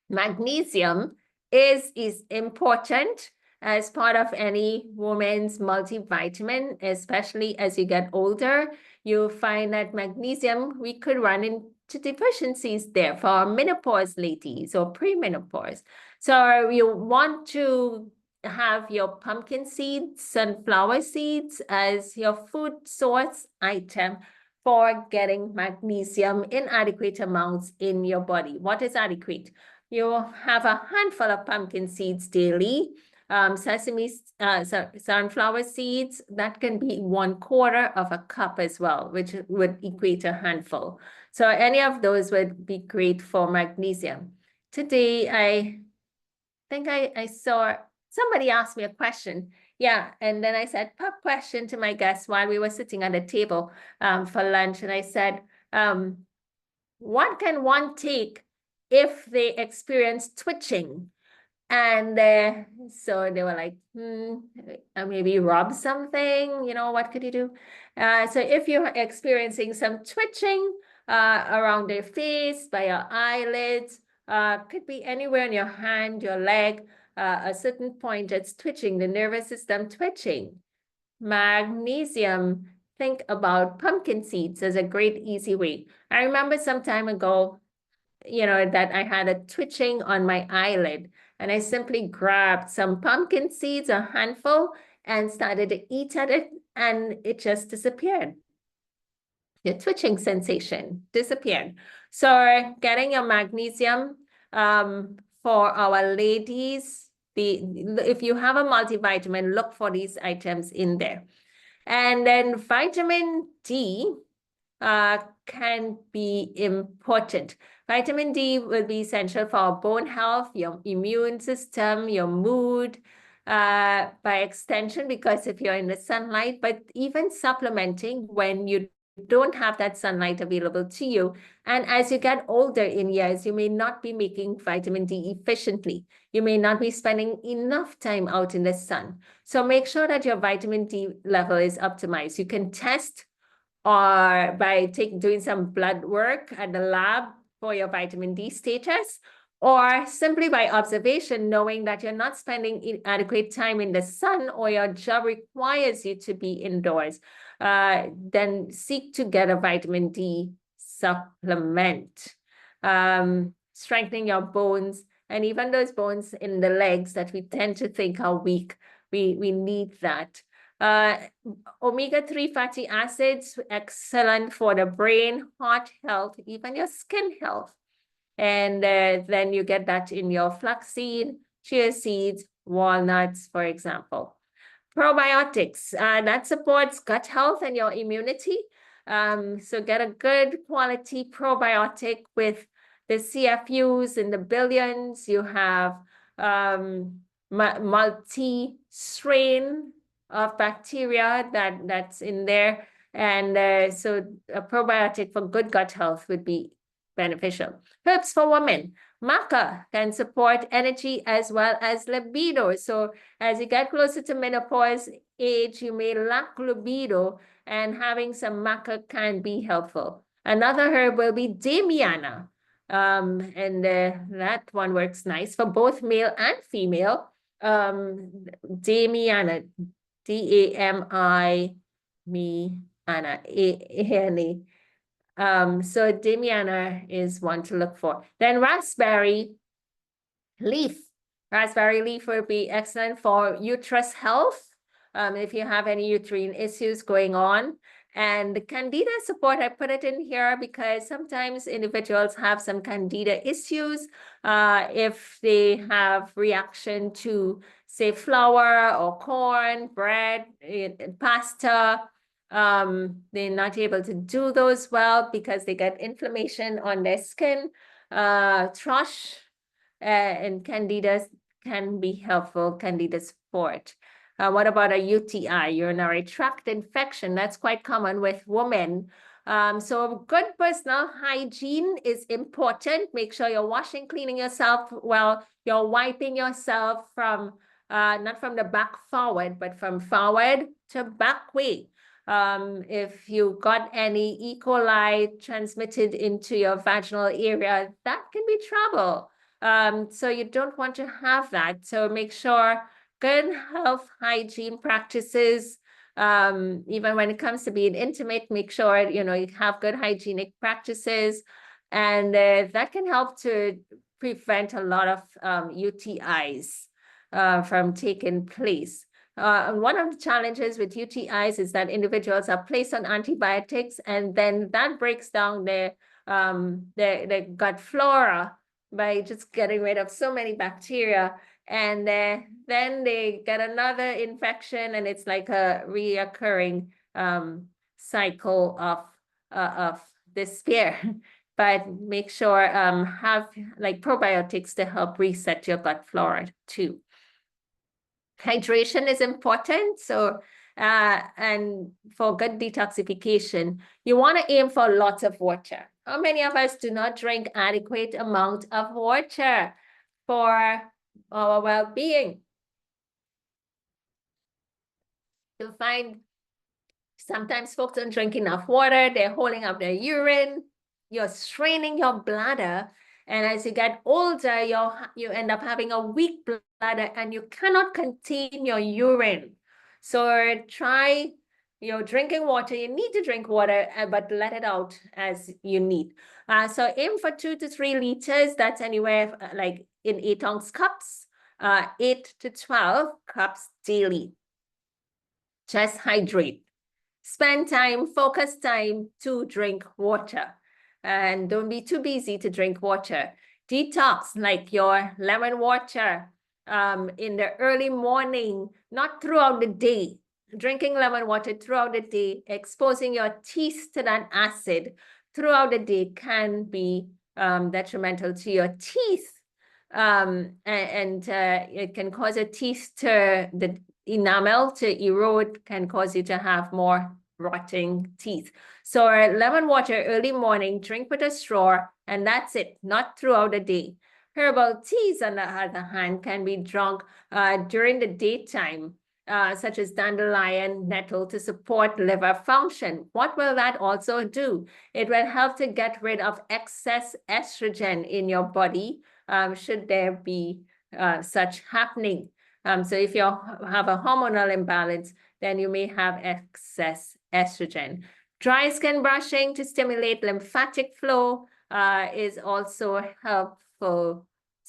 Magnesium is important as part of any woman's multivitamin, especially as you get older. You'll find that magnesium, we could run into deficiencies there for menopause ladies or premenopause. So you want to have your pumpkin seeds, sunflower seeds as your food source item for getting magnesium in adequate amounts in your body. What is adequate? You have a handful of pumpkin seeds daily. Sunflower seeds, that can be 1/4 cup as well, which would equate a handful. So any of those would be great for magnesium. Today, I think I saw somebody asked me a question. Yeah, and then I said, pop question to my guests while we were sitting at the table for lunch. And I said, what can one take if they experience twitching? And so they were like, maybe rub something, what could you do? So if you're experiencing some twitching around your face, by your eyelids, could be anywhere on your hand, your leg, a certain point it's twitching, the nervous system twitching. Magnesium, think about pumpkin seeds as a great easy way. I remember some time ago, that I had a twitching on my eyelid, and I simply grabbed some pumpkin seeds, a handful, and started to eat at it, and it just disappeared. The twitching sensation disappeared. So getting your magnesium for our ladies, if you have a multivitamin, look for these items in there. And then vitamin D can be important. Vitamin D will be essential for our bone health, your immune system, your mood, by extension, because if you're in the sunlight, but even supplementing when you don't have that sunlight available to you. And as you get older in years, you may not be making vitamin D efficiently. You may not be spending enough time out in the sun. So make sure that your vitamin D level is optimized. You can test or by doing some blood work at the lab for your vitamin D status, or simply by observation, knowing that you're not spending adequate time in the sun or your job requires you to be indoors. Then seek to get a vitamin D supplement. Strengthening your bones, and even those bones in the legs that we tend to think are weak, we need that. Omega-3 fatty acids, excellent for the brain, heart health, even your skin health. And then you get that in your flaxseed, chia seeds, walnuts, for example. Probiotics, that supports gut health and your immunity. So get a good quality probiotic with the CFUs in the billions. You have multi-strain of bacteria that's in there. And so a probiotic for good gut health would be beneficial. Herbs for women. Maca can support energy as well as libido. So as you get closer to menopause age, you may lack libido, and having some maca can be helpful. Another herb will be damiana. And that one works nice for both male and female. Damiana, D-A-M-I, me, Anna, A-N-A. So damiana is one to look for. Then raspberry leaf. Raspberry leaf would be excellent for uterus health. If you have any uterine issues going on. And the candida support, I put it in here because sometimes individuals have some candida issues. If they have reaction to, say, flour or corn, bread, pasta, they're not able to do those well because they get inflammation on their skin. Thrush and candida can be helpful, candida support. What about a UTI, urinary tract infection? That's quite common with women. So good personal hygiene is important. Make sure you're washing, cleaning yourself well. You're wiping yourself from, not from the back forward, but from forward to back way. If you got any E. coli transmitted into your vaginal area, that can be trouble. So you don't want to have that. So make sure good health hygiene practices, even when it comes to being intimate, make sure, you have good hygienic practices, and that can help to prevent a lot of UTIs from taking place. One of the challenges with UTIs is that individuals are placed on antibiotics, and then that breaks down their gut flora by just getting rid of so many bacteria. And then they get another infection, and it's like a reoccurring cycle of despair. But make sure have like probiotics to help reset your gut flora too. Hydration is important. So and for good detoxification, you want to aim for lots of water. How many of us do not drink adequate amount of water for our well-being? You'll find sometimes folks don't drink enough water, they're holding up their urine, you're straining your bladder, and as you get older, you end up having a weak bladder and you cannot contain your urine. So try, drinking water, you need to drink water, but let it out as you need. So aim for 2 to 3 liters, that's anywhere like in 8-ounce cups, 8 to 12 cups daily. Just hydrate. Spend time, focus time to drink water. And don't be too busy to drink water. Detox, like your lemon water in the early morning, not throughout the day. Drinking lemon water throughout the day, exposing your teeth to that acid throughout the day can be detrimental to your teeth. And it can cause your teeth to, the enamel to erode, can cause you to have more rotting teeth. So lemon water early morning, drink with a straw, and that's it, not throughout the day. Herbal teas, on the other hand, can be drunk during the daytime, such as dandelion, nettle, to support liver function. What will that also do? It will help to get rid of excess estrogen in your body, should there be such happening. So if you have a hormonal imbalance, then you may have excess estrogen. Dry skin brushing to stimulate lymphatic flow is also helpful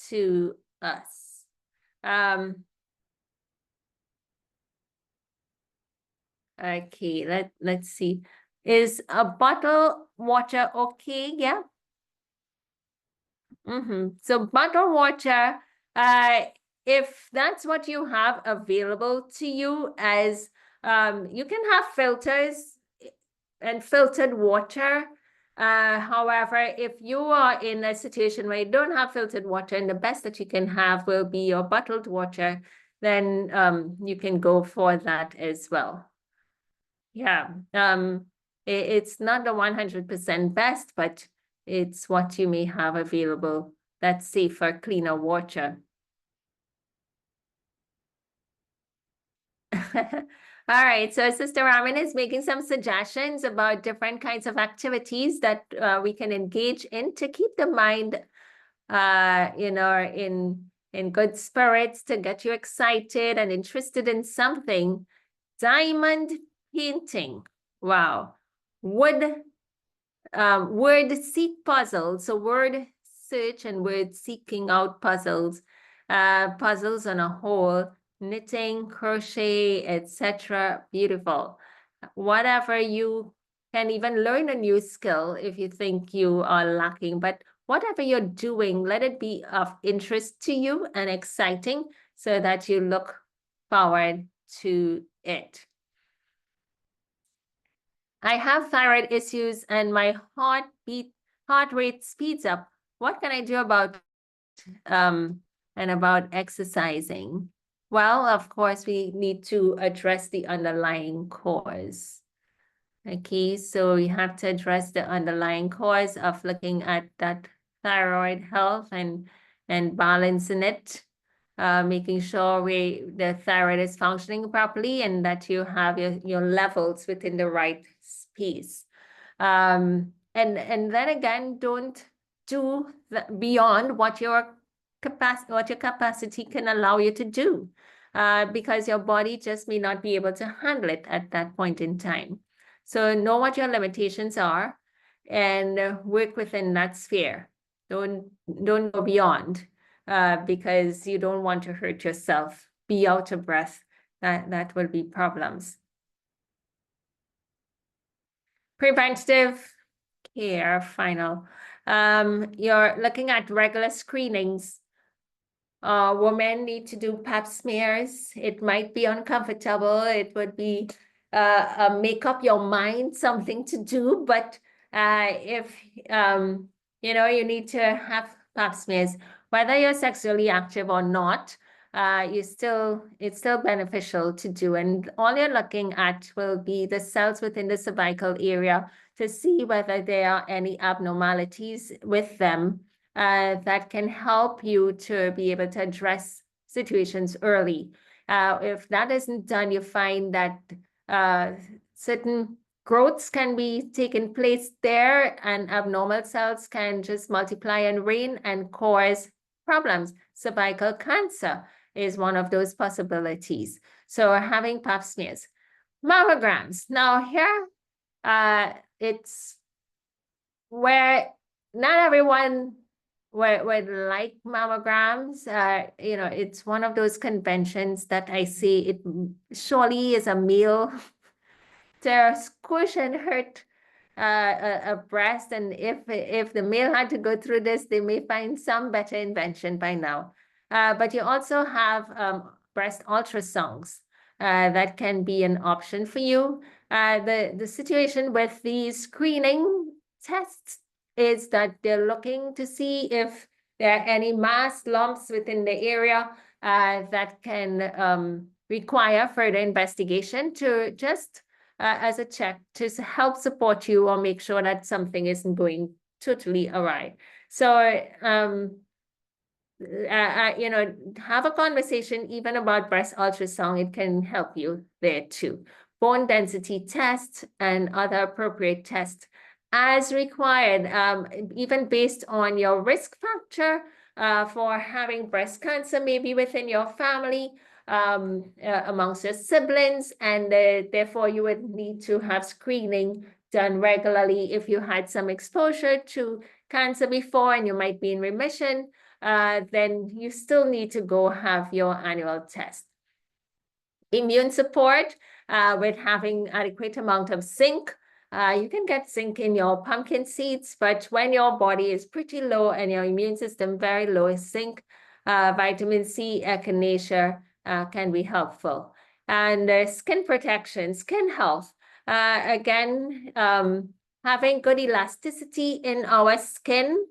to us. Okay, let's see. Is a bottled water okay? Yeah. So bottled water, if that's what you have available to you, as you can have filters and filtered water. However, if you are in a situation where you don't have filtered water and the best that you can have will be your bottled water, then you can go for that as well. Yeah, it's not the 100% best, but it's what you may have available that's safer, cleaner water. All right, so Sister Raman is making some suggestions about different kinds of activities that we can engage in to keep the mind, in good spirits, to get you excited and interested in something. Diamond painting. Wow. Word seek puzzles. So word search and word seeking out puzzles. Puzzles on a whole, knitting, crochet, etc. Beautiful. Whatever, you can even learn a new skill if you think you are lacking, but whatever you're doing, let it be of interest to you and exciting so that you look forward to it. I have thyroid issues and my heart rate speeds up. What can I do about about exercising? Well, of course, we need to address the underlying cause. Okay, so we have to address the underlying cause of looking at that thyroid health and balancing it, making sure the thyroid is functioning properly and that you have your levels within the right space. And then again, don't do beyond what your capacity can allow you to do, because your body just may not be able to handle it at that point in time. So know what your limitations are and work within that sphere. Don't go beyond, because you don't want to hurt yourself, be out of breath. That will be problems. Preventative care, final. You're looking at regular screenings. Women need to do pap smears. It might be uncomfortable. It would be make up your mind something to do, but if you need to have pap smears, whether you're sexually active or not, it's still beneficial to do. And all you're looking at will be the cells within the cervical area to see whether there are any abnormalities with them that can help you to be able to address situations early. If that isn't done, you find that certain growths can be taking place there and abnormal cells can just multiply and reign and cause problems. Cervical cancer is one of those possibilities. So having pap smears. Mammograms. Now here, it's where not everyone would like mammograms. It's one of those conventions that I see it surely is a meal to squish and hurt a breast. And if the male had to go through this, they may find some better invention by now. But you also have breast ultrasounds that can be an option for you. The situation with the screening tests is that they're looking to see if there are any mass lumps within the area that can require further investigation to just as a check to help support you or make sure that something isn't going totally awry. So, have a conversation even about breast ultrasound. It can help you there too. Bone density tests and other appropriate tests as required, even based on your risk factor for having breast cancer, maybe within your family, amongst your siblings, and therefore you would need to have screening done regularly. If you had some exposure to cancer before and you might be in remission, then you still need to go have your annual test. Immune support with having adequate amount of zinc. You can get zinc in your pumpkin seeds, but when your body is pretty low and your immune system very low, zinc, vitamin C, echinacea can be helpful. And skin protection, skin health. Again, having good elasticity in our skin,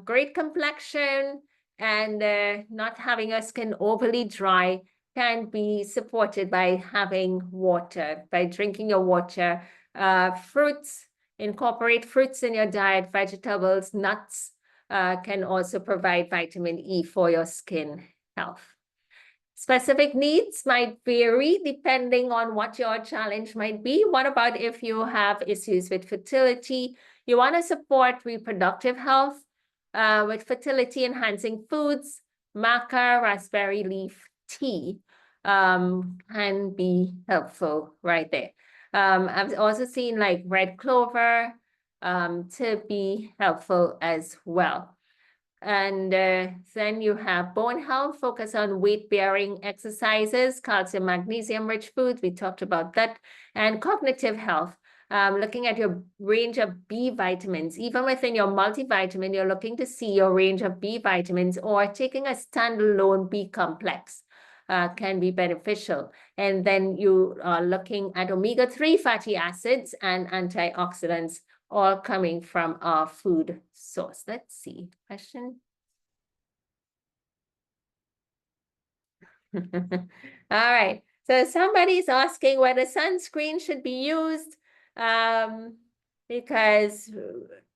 great complexion, and not having our skin overly dry can be supported by having water, by drinking your water. Fruits Incorporate fruits in your diet, vegetables, nuts can also provide vitamin E for your skin health. Specific needs might vary depending on what your challenge might be. What about if you have issues with fertility? You want to support reproductive health with fertility-enhancing foods. Maca raspberry leaf tea can be helpful right there. I've also seen like red clover to be helpful as well. And then you have bone health, focus on weight-bearing exercises, calcium, magnesium-rich foods. We talked about that. And cognitive health, looking at your range of B vitamins. Even within your multivitamin, you're looking to see your range of B vitamins, or taking a standalone B complex can be beneficial. And then you are looking at omega-3 fatty acids and antioxidants, all coming from our food source. Let's see, question. All right, so somebody's asking whether sunscreen should be used because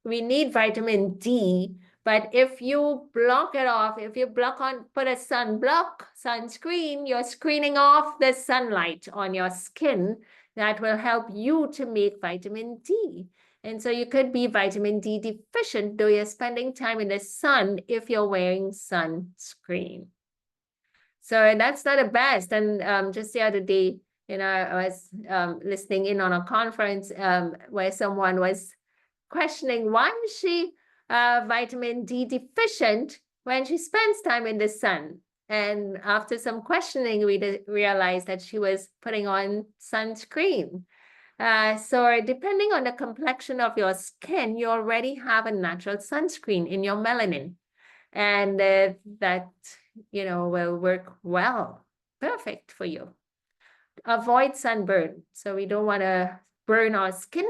we need vitamin D, but if you block it off, if you put a sunscreen, you're screening off the sunlight on your skin that will help you to make vitamin D. And so you could be vitamin D deficient, though you're spending time in the sun if you're wearing sunscreen. So that's not the best. And just the other day, I was listening in on a conference where someone was questioning why is she vitamin D deficient when she spends time in the sun. And after some questioning, we realized that she was putting on sunscreen. So depending on the complexion of your skin, you already have a natural sunscreen in your melanin. And that, will work well. Perfect for you. Avoid sunburn. So we don't want to burn our skin.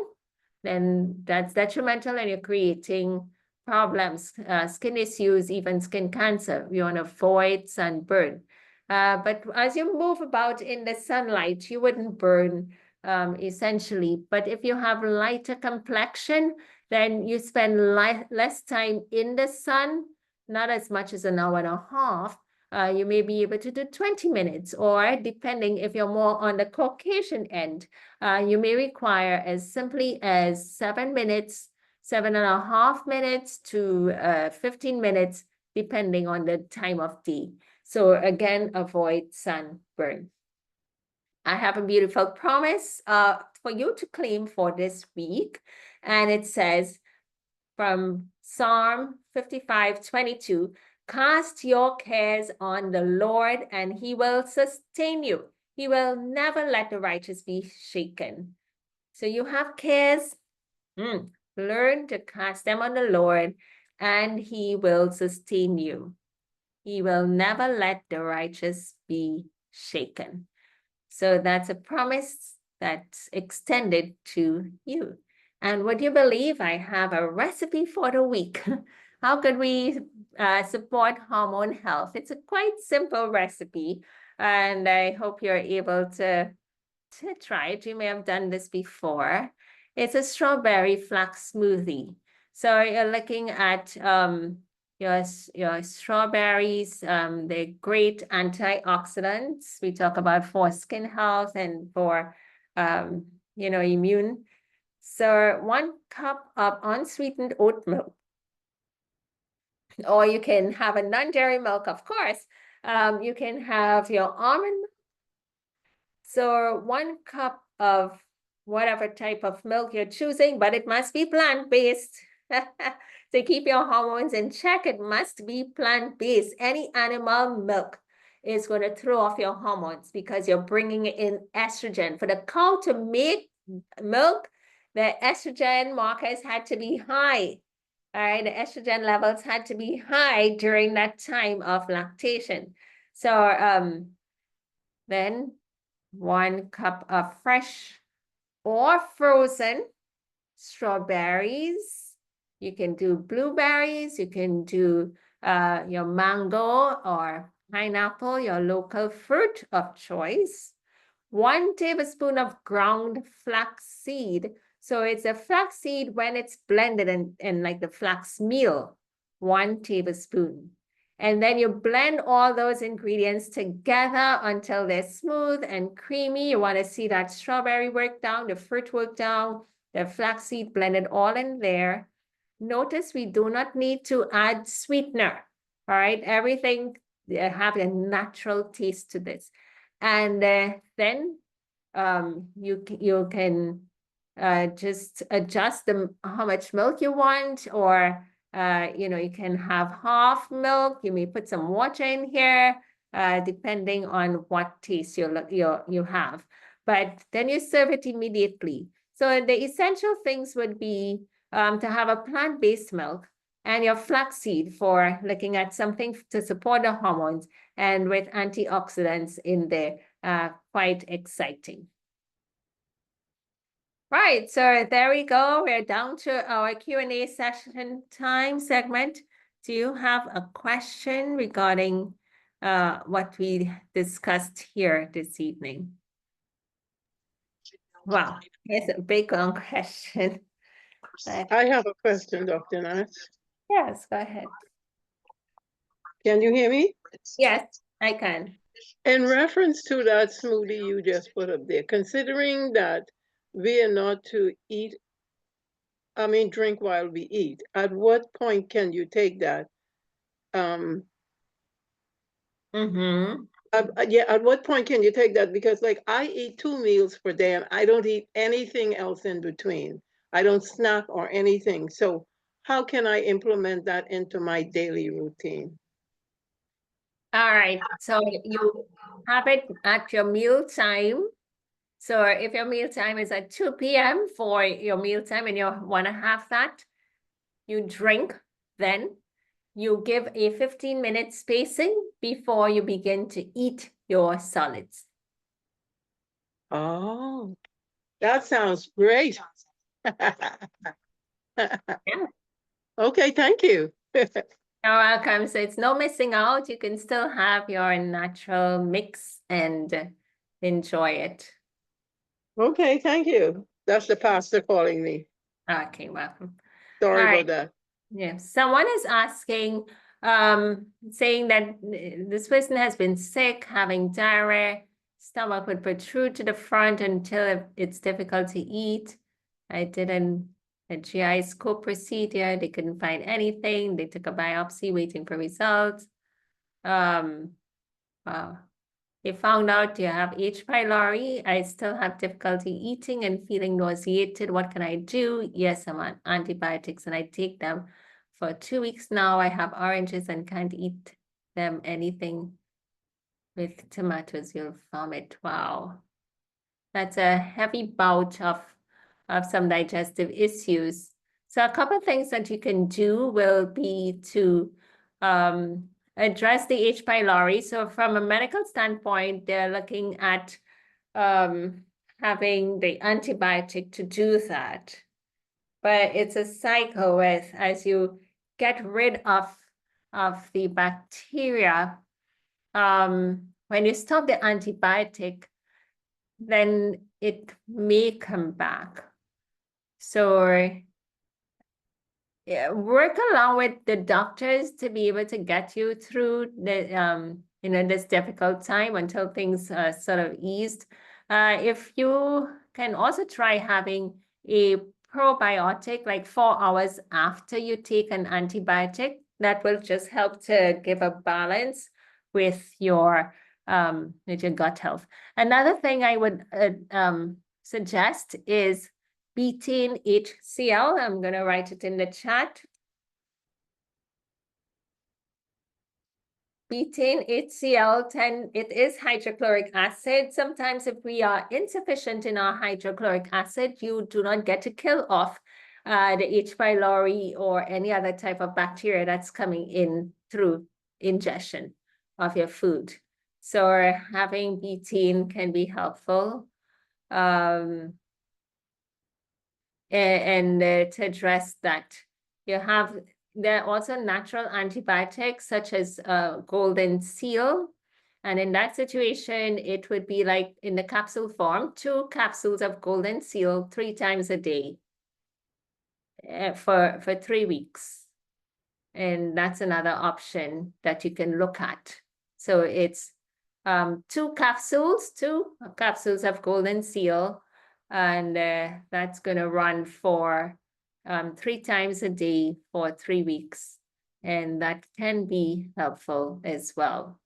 Then that's detrimental and you're creating problems, skin issues, even skin cancer. We want to avoid sunburn. But as you move about in the sunlight, you wouldn't burn essentially. But if you have lighter complexion, then you spend less time in the sun, not as much as an hour and a half. You may be able to do 20 minutes, or depending if you're more on the Caucasian end, you may require as simply as 7 minutes, 7.5 minutes to 15 minutes, depending on the time of day. So again, avoid sunburn. I have a beautiful promise for you to claim for this week. And it says from Psalm 55:22, cast your cares on the Lord and he will sustain you. He will never let the righteous be shaken. So you have cares, learn to cast them on the Lord and he will sustain you. He will never let the righteous be shaken. So that's a promise that's extended to you. And would you believe I have a recipe for the week? How could we support hormone health? It's a quite simple recipe, and I hope you're able to try it. You may have done this before. It's a strawberry flax smoothie. So you're looking at your strawberries, they're great antioxidants. We talk about for skin health and for, immune. So 1 cup of unsweetened oat milk, or you can have a non-dairy milk, of course. You can have your almond milk. So 1 cup of whatever type of milk you're choosing, but it must be plant-based. To keep your hormones in check, it must be plant-based. Any animal milk is going to throw off your hormones because you're bringing in estrogen. For the cow to make milk, the estrogen markers had to be high. All right, the estrogen levels had to be high during that time of lactation. So then 1 cup of fresh or frozen strawberries. You can do blueberries, you can do your mango or pineapple, your local fruit of choice. 1 tablespoon of ground flax seed. So it's a flaxseed when it's blended and like the flax meal, 1 tablespoon. And then you blend all those ingredients together until they're smooth and creamy. You want to see that strawberry work down, the fruit work down, the flaxseed blended all in there. Notice we do not need to add sweetener. All right, everything have a natural taste to this. And then you can just adjust how much milk you want, or you can have half milk. You may put some water in here, depending on what taste you have. But then you serve it immediately. So the essential things would be to have a plant-based milk and your flaxseed for looking at something to support the hormones, and with antioxidants in there, quite exciting. Right, so there we go. We're down to our Q&A session time segment. Do you have a question regarding what we discussed here this evening? Wow, it's a big long question. I have a question, Dr. Nash. Yes, go ahead. Can you hear me? Yes, I can. In reference to that smoothie you just put up there, considering that we are not to drink while we eat, at what point can you take that? At what point can you take that? Because like I eat 2 meals per day and I don't eat anything else in between. I don't snack or anything. So how can I implement that into my daily routine? All right, so you have it at your meal time. So if your meal time is at 2 p.m. for your meal time and you want to have that, you drink, then you give a 15-minute spacing before you begin to eat your solids. Oh, that sounds great. Yeah. Okay, thank you. You're welcome. So it's no missing out. You can still have your natural mix and enjoy it. Okay, thank you. That's the pastor calling me. Okay, welcome. Sorry All about right. that. Yeah, someone is asking, saying that this person has been sick, having diarrhea, stomach would protrude to the front until it's difficult to eat. I did a GI scope procedure. They couldn't find anything. They took a biopsy, waiting for results. They found out you have H. pylori. I still have difficulty eating and feeling nauseated. What can I do? Yes, I'm on antibiotics and I take them for 2 weeks now. I have oranges and can't eat them anything with tomatoes. You'll vomit. Wow. That's a heavy bout of some digestive issues. So a couple of things that you can do will be to address the H. pylori. So from a medical standpoint, they're looking at having the antibiotic to do that. But it's a cycle with, as you get rid of the bacteria, when you stop the antibiotic, then it may come back. So yeah, work along with the doctors to be able to get you through the this difficult time until things sort of eased. If you can also try having a probiotic like 4 hours after you take an antibiotic, that will just help to give a balance with your gut health. Another thing I would suggest is betaine HCl. I'm going to write it in the chat. Betaine HCl, it is hydrochloric acid. Sometimes if we are insufficient in our hydrochloric acid, you do not get to kill off the H. pylori or any other type of bacteria that's coming in through ingestion of your food. So having betaine can be helpful. And to address that, there are also natural antibiotics such as golden seal. And in that situation, it would be like in the capsule form, 2 capsules of golden seal 3 times a day. for 3 weeks. And that's another option that you can look at. So it's 2 capsules of Golden Seal, and that's going to run for 3 times a day for 3 weeks. And that can be helpful as well.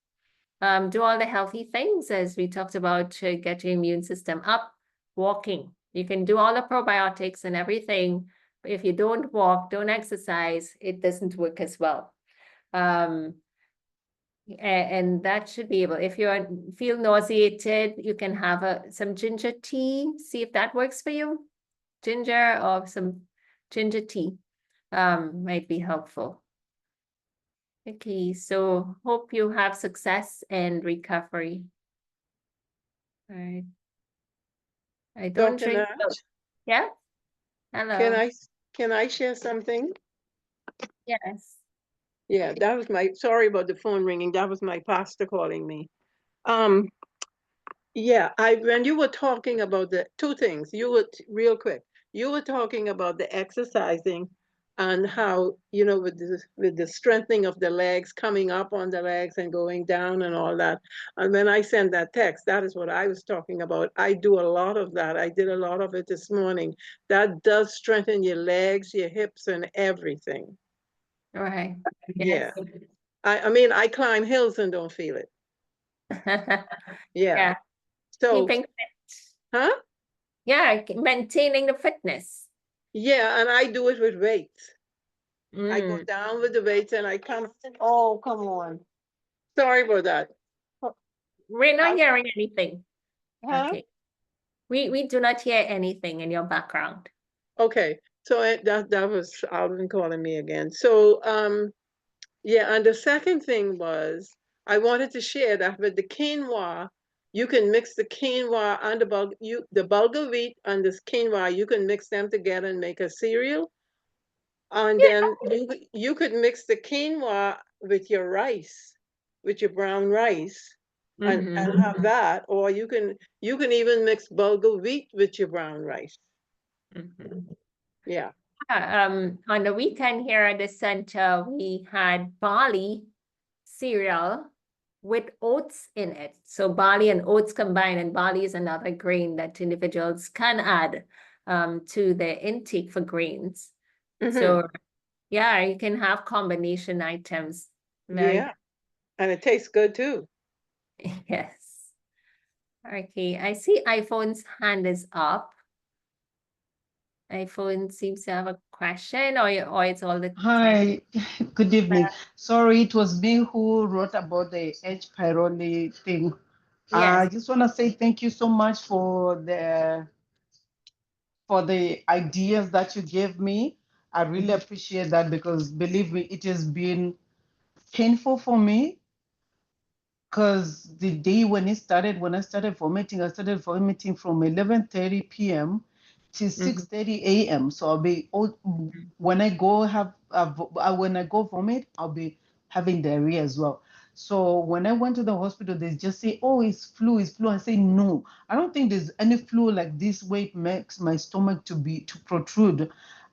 Do all the healthy things as we talked about to get your immune system up. Walking. You can do all the probiotics and everything, but if you don't walk, don't exercise, it doesn't work as well. And that should be able, if you feel nauseated, you can have some ginger tea, see if that works for you. Ginger or some ginger tea might be helpful. Okay, so hope you have success and recovery. All right. I don't Dr. drink Nat, milk. Yeah? Hello. can I share something? Yes. Yeah, that was sorry about the phone ringing. That was my pastor calling me. Yeah, when you were talking about the 2 things, real quick, you were talking about the exercising and how, with the strengthening of the legs, coming up on the legs and going down and all that. And when I sent that text, that is what I was talking about. I do a lot of that. I did a lot of it this morning. That does strengthen your legs, your hips, and everything. All right. Yeah. Yes. I mean, I climb hills and don't feel it. Yeah. Yeah. So, Keeping fit. huh? Yeah, maintaining the fitness. Yeah, and I do it with weights. I go Mm. down with the weights and I come. Oh, come on. Sorry about that. We're not I- hearing anything. Huh? Okay. We do not hear anything in your background. Okay. So that was Alvin calling me again. So yeah, and the second thing was I wanted to share that with the quinoa, you can mix the quinoa and the bulgur wheat and this quinoa, you can mix them together and make a cereal. And then you could mix the quinoa with your rice, with your brown rice, and Mm-hmm. have that, or you can even mix bulgur wheat with your brown rice. Mm-hmm. Yeah. On the weekend here at the center, we had barley cereal with oats in it. So barley and oats combined, and barley is another grain that individuals can add to their intake for grains. So yeah, you can have combination items. Very Yeah. And it tastes good too. yes. Okay, I see iPhone's hand is up. iPhone seems to have a question, or it's all the Hi, good evening. Sorry, it was me who wrote about the H. pylori thing. yes. I just want to say thank you so much for the ideas that you gave me. I really appreciate that because believe me, it has been painful for me because the day when I started vomiting, I started vomiting from 11:30 p.m. to 6:30 a.m. So I'll be when I go when I go vomit, I'll be having diarrhea as well. So when I went to the hospital, they just say, "Oh, it's flu, it's flu." I say, "No, I don't think there's any flu like this way it makes my stomach to protrude."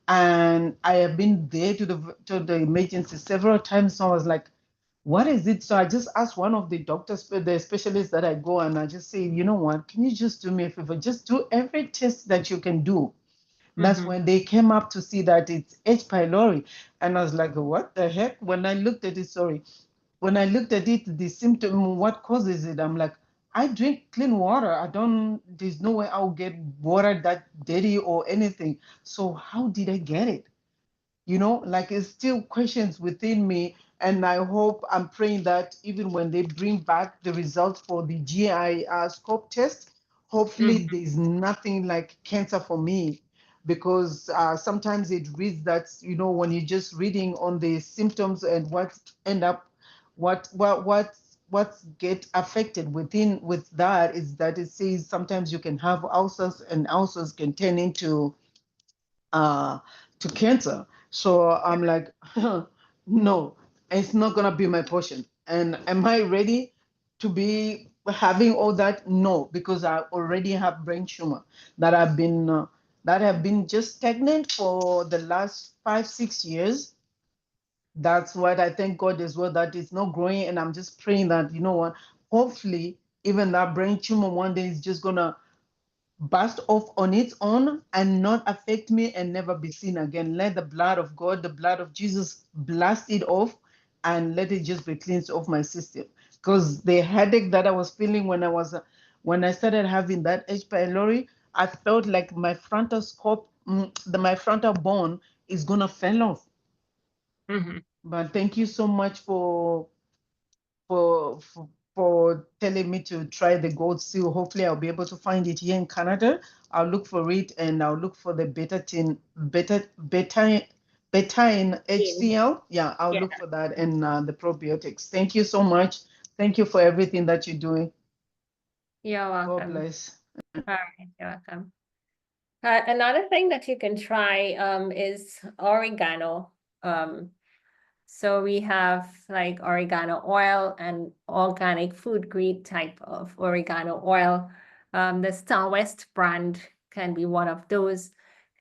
And I have been there to the emergency several times. So I was like, what is it? So I just asked one of the doctors, the specialists that I go, and I just say, you know what, can you just do me a favor? Just do every test that you can do. That's when they came up to see that it's H. pylori. And I was like, what the heck? When I looked at it, when I looked at it, the symptom, what causes it? I'm like, I drink clean water. There's no way I'll get water that dirty or anything. So how did I get it? Like it's still questions within me. And I'm praying that even when they bring back the results for the GI scope test, hopefully there's nothing like cancer for me, because sometimes it reads that, when you're just reading on the symptoms and what get affected with that is that it says sometimes you can have ulcers, and ulcers can turn into uh, to cancer. So I'm like, no, it's not gonna be my portion. And am I ready to be having all that? No, because I already have brain tumor that I've been that have been just stagnant for the last 5-6 years. That's what I thank God as well, that it's not growing. And I'm just praying that, you know what, hopefully even that brain tumor one day is just gonna burst off on its own and not affect me and never be seen again. Let the blood of God, the blood of Jesus blast it off and let it just be cleansed off my system. Because the headache that I was feeling when I started having that H. pylori, I felt like my frontal scope, my frontal bone is gonna fall off. Mhm. But thank you so much for for for telling me to try the gold seal. Hopefully I'll be able to find it here in Canada. I'll look for it, and I'll look for the betaine HCl. Yeah, I'll Yeah, look for that, and the probiotics. Thank you so much. Thank you for everything that you're doing. you're God welcome. bless. All right, you're welcome. Another thing that you can try is oregano. So we have like oregano oil and organic food grade type of oregano oil. The Star West brand can be one of those.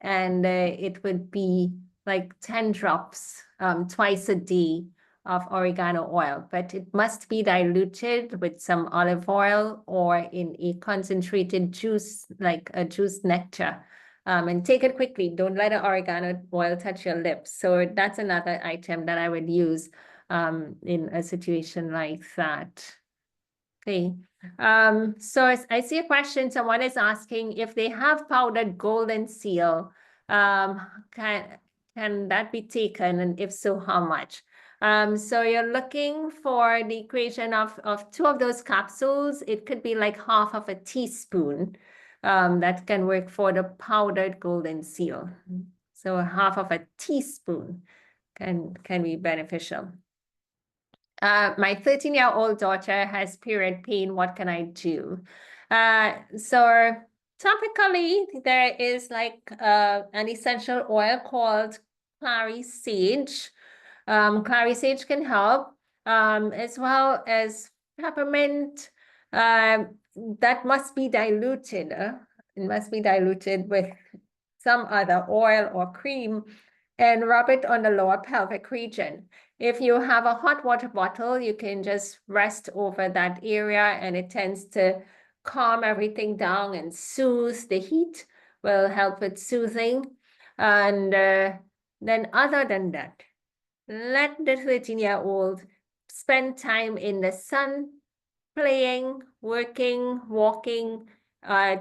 And it would be like 10 drops twice a day of oregano oil, but it must be diluted with some olive oil or in a concentrated juice, like a juice nectar. And take it quickly. Don't let the oregano oil touch your lips. So that's another item that I would use in a situation like that. Okay. So I see a question. Someone is asking if they have powdered golden seal, can that be taken? And if so, how much? So you're looking for the creation of 2 of those capsules. It could be like half of a teaspoon. That can work for the powdered golden seal. So half of a teaspoon can be beneficial. My 13-year-old daughter has period pain. What can I do? So topically, there is like an essential oil called clary sage. Clary sage can help, as well as peppermint. That must be diluted. It must be diluted with some other oil or cream and rub it on the lower pelvic region. If you have a hot water bottle, you can just rest over that area and it tends to calm everything down and soothe. The heat will help with soothing. And then other than that, let the 13-year-old spend time in the sun, playing, working, walking,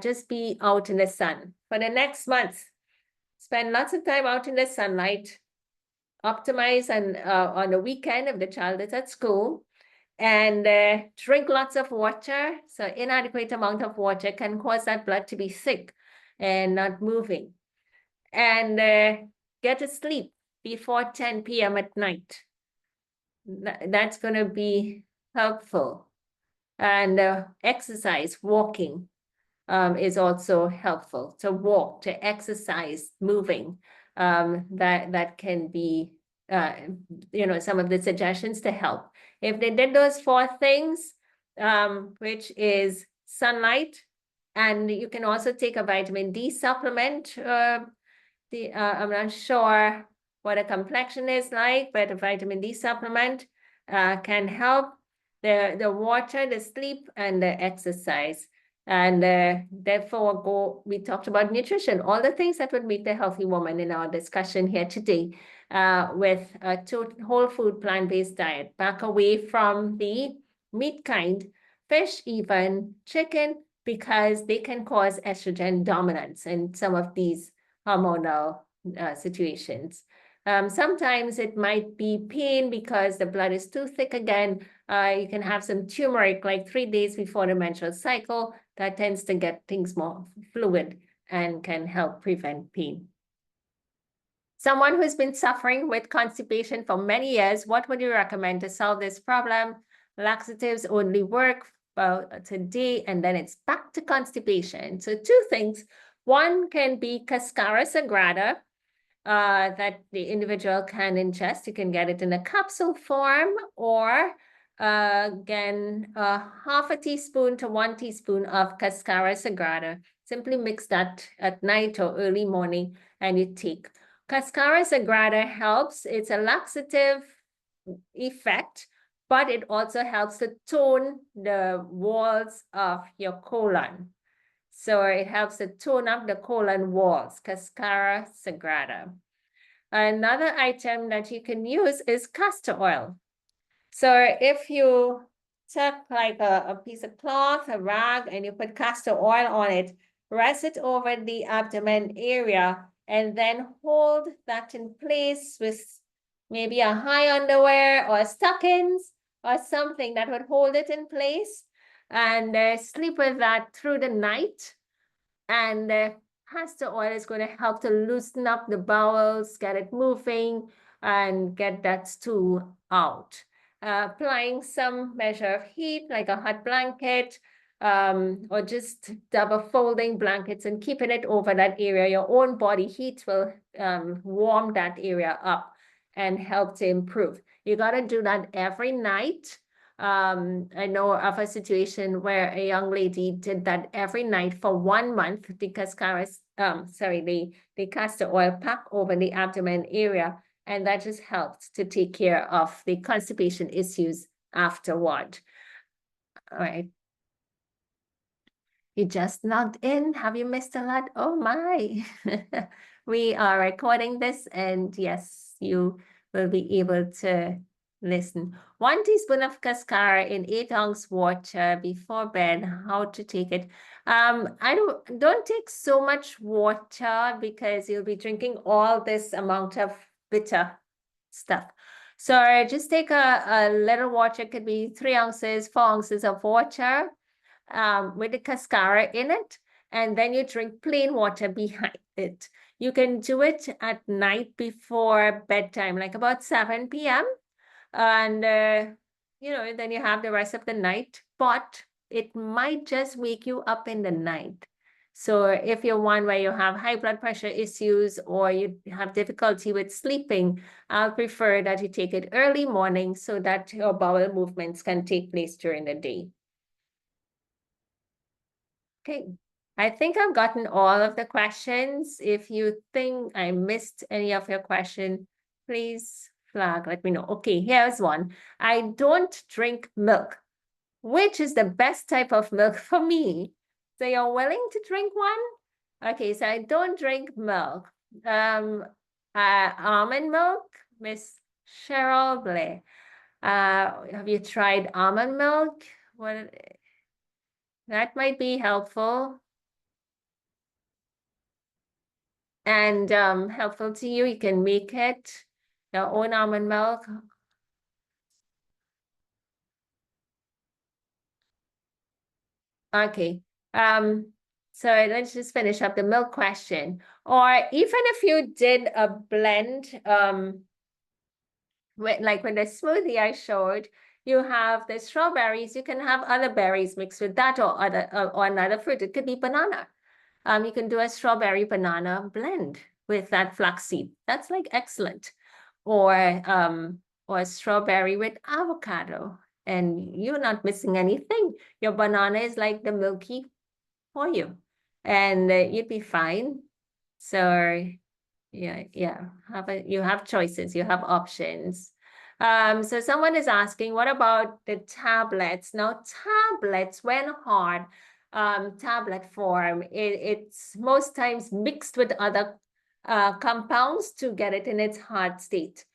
just be out in the sun. For the next month, spend lots of time out in the sunlight, optimize on the weekend if the child is at school, and drink lots of water. So inadequate amount of water can cause that blood to be thick and not moving. And get to sleep before 10 p.m. at night. That's going to be helpful. And exercise, walking is also helpful. To walk, to exercise, moving, that can be, some of the suggestions to help. If they did those 4 things, which is sunlight, and you can also take a vitamin D supplement. I'm not sure what a complexion is like, but a vitamin D supplement can help. The water, the sleep, and the exercise. And therefore, we talked about nutrition, all the things that would make the healthy woman in our discussion here today, with a whole food plant-based diet, back away from the meat kind, fish, even chicken, because they can cause estrogen dominance in some of these hormonal situations. Sometimes it might be pain because the blood is too thick again. You can have some turmeric like 3 days before the menstrual cycle. That tends to get things more fluid and can help prevent pain. Someone who's been suffering with constipation for many years, what would you recommend to solve this problem? Laxatives only work about a day and then it's back to constipation. So 2 things. One can be Cascara sagrada, that the individual can ingest. You can get it in a capsule form, or again, half a teaspoon to 1 teaspoon of Cascara sagrada Simply mix that at night or early morning and you take. Cascara sagrada helps. It's a laxative effect, but it also helps to tone the walls of your colon. So it helps to tone up the colon walls, Cascara sagrada. Another item that you can use is castor oil. So if you took like a piece of cloth, a rag, and you put castor oil on it, rest it over the abdomen area, and then hold that in place with maybe a high underwear or stockings or something that would hold it in place, and sleep with that through the night. And castor oil is going to help to loosen up the bowels, get it moving, and get that stool out. Applying some measure of heat, like a hot blanket, or just double folding blankets and keeping it over that area. Your own body heat will warm that area up and help to improve. You got to do that every night. I know of a situation where a young lady did that every night for 1 month because the castor oil pack over the abdomen area, and that just helped to take care of the constipation issues afterward. All right. You just logged in. Have you missed a lot? Oh my. We are recording this, and yes, you will be able to listen. 1 teaspoon of cascara in 8-ounce water before bed. How to take it? I don't take so much water because you'll be drinking all this amount of bitter stuff. So just take a little water. It could be 3 ounces, 4 ounces of water with the cascara in it, and then you drink plain water behind it. You can do it at night before bedtime, like about 7 p.m. And, then you have the rest of the night, but it might just wake you up in the night. So if you're one where you have high blood pressure issues or you have difficulty with sleeping, I'll prefer that you take it early morning so that your bowel movements can take place during the day. Okay, I think I've gotten all of the questions. If you think I missed any of your question, please flag, let me know. Okay, here's one. I don't drink milk. Which is the best type of milk for me? So you're willing to drink one? Okay, so I don't drink milk. Almond milk, Miss Cheryl Blair. Have you tried almond milk? What? That might be helpful. And helpful to you. You can make it your own almond milk. Okay. So let's just finish up the milk question. Or even if you did a blend, like when the smoothie I showed, you have the strawberries, you can have other berries mixed with that or another fruit. It could be banana. You can do a strawberry banana blend with that flaxseed. That's like excellent. Or strawberry with avocado. And you're not missing anything. Your banana is like the milky for you. And you'd be fine. So yeah, you have choices, you have options. So someone is asking, what about the tablets? Now, tablets, when hard, tablet form, it's most times mixed with other compounds to get it in its hard state.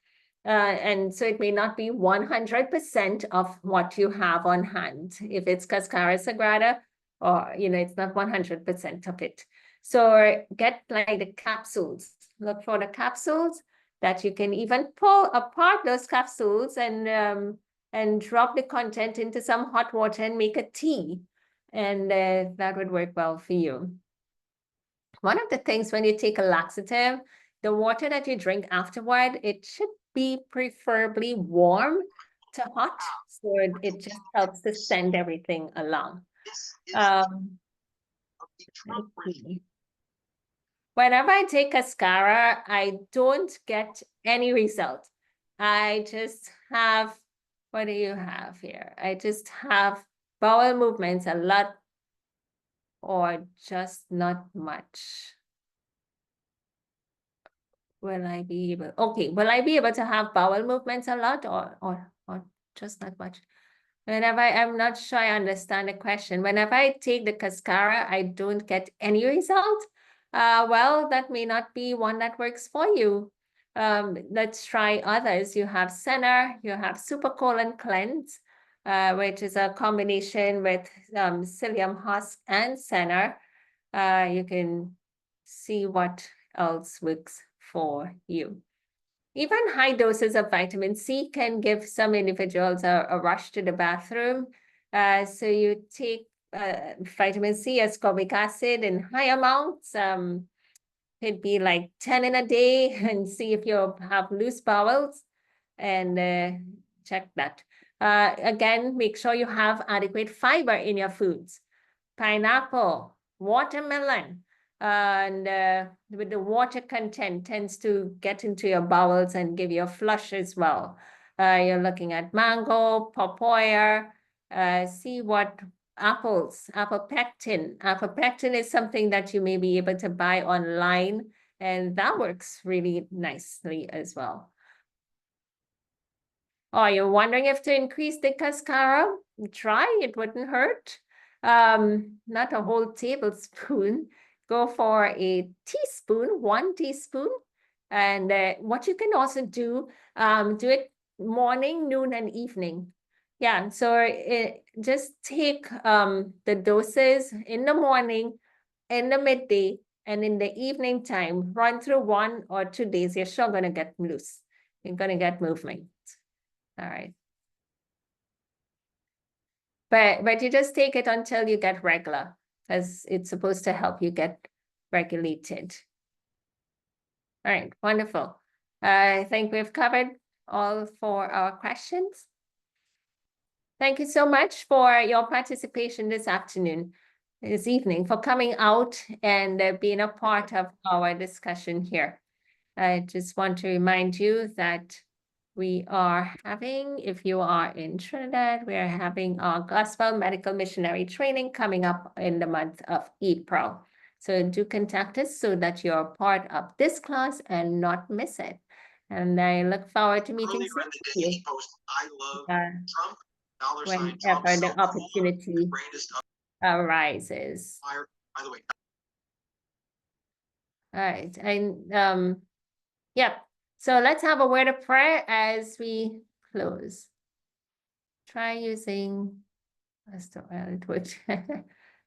And so it may not be 100% of what you have on hand. If it's Cascara Sagrada, or, it's not 100% of it. So get like the capsules. Look for the capsules that you can even pull apart those capsules and drop the content into some hot water and make a tea. And that would work well for you. One of the things when you take a laxative, the water that you drink afterward, it should be preferably warm to hot. So it just helps to send everything along. Whenever I take cascara, I don't get any result. I just have, what do you have here? I just have bowel movements a lot or just not much? Will I be able, okay, will I be able to have bowel movements a lot or just not much? Whenever I'm not sure I understand the question. Whenever I take the cascara, I don't get any result. Well, that may not be one that works for you. Let's try others. You have Senna, you have Super Colon Cleanse, which is a combination with psyllium husk and Senna. You can see what else works for you. Even high doses of vitamin C can give some individuals a rush to the bathroom. So you take vitamin C, ascorbic acid in high amounts. Could be like 10 in a day and see if you have loose bowels and check that. Again, make sure you have adequate fiber in your foods. Pineapple, watermelon, and with the water content tends to get into your bowels and give you a flush as well. You're looking at mango, papaya, see what apples, apple pectin. Apple pectin is something that you may be able to buy online, and that works really nicely as well. Oh, you're wondering if to increase the cascara? Try, it wouldn't hurt. Not a whole tablespoon. Go for a teaspoon, 1 teaspoon. And what you can also do it morning, noon, and evening. Yeah, so just take the doses in the morning, in the midday, and in the evening time. Run through 1 or 2 days. You're sure going to get loose. You're going to get movement. All right. But you just take it until you get regular, because it's supposed to help you get regulated. All right, wonderful. I think we've covered all 4 our questions. Thank you so much for your participation this evening, for coming out and being a part of our discussion here. I just want to remind you that we are having, if you are in Trinidad, we are having our Gospel Medical Missionary Training coming up in the month of April. So do contact us so that you're part of this class and not miss it. And I look forward to meeting Earlier in the day, you he posted, I love Trump, $sign Trump. whenever So the cool, opportunity greatest arises. fire. By the way, All right, and yep. So let's have a word of prayer as we close. Try using castor oil, which, all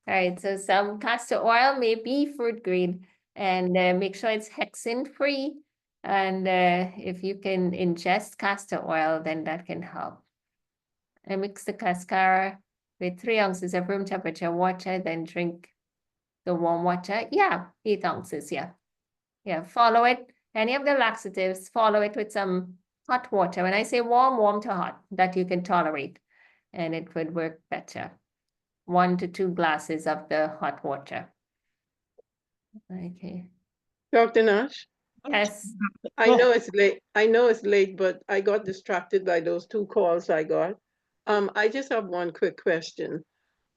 right, so some castor oil may be fruit grade, and make sure it's hexane free. And if you can ingest castor oil, then that can help. And mix the cascara with 3 ounces of room temperature water, then drink the warm water. Yeah, 8 ounces, yeah. Yeah, follow it. Any of the laxatives, follow it with some hot water. When I say warm, warm to hot, that you can tolerate, and it would work better. 1 to 2 glasses of the hot water. Okay. Dr. Nash, Yes. I know it's late. I know it's late, but I got distracted by those 2 calls I got. I just have one quick question.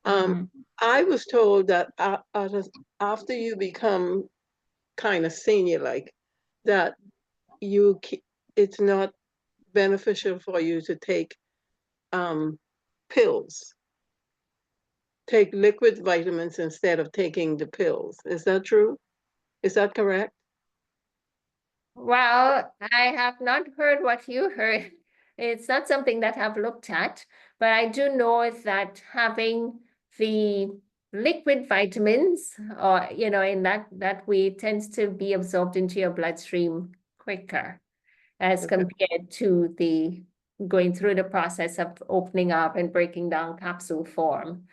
Mhm. I was told that after you become kind of senior, like that, it's not beneficial for you to take pills. Take liquid vitamins instead of taking the pills. Is that true? Is that correct? Well, I have not heard what you heard. It's not something that I've looked at, but I do know that having the liquid vitamins, or in that way, tends to be absorbed into your bloodstream quicker as Okay. compared to the going through the process of opening up and breaking down capsule form.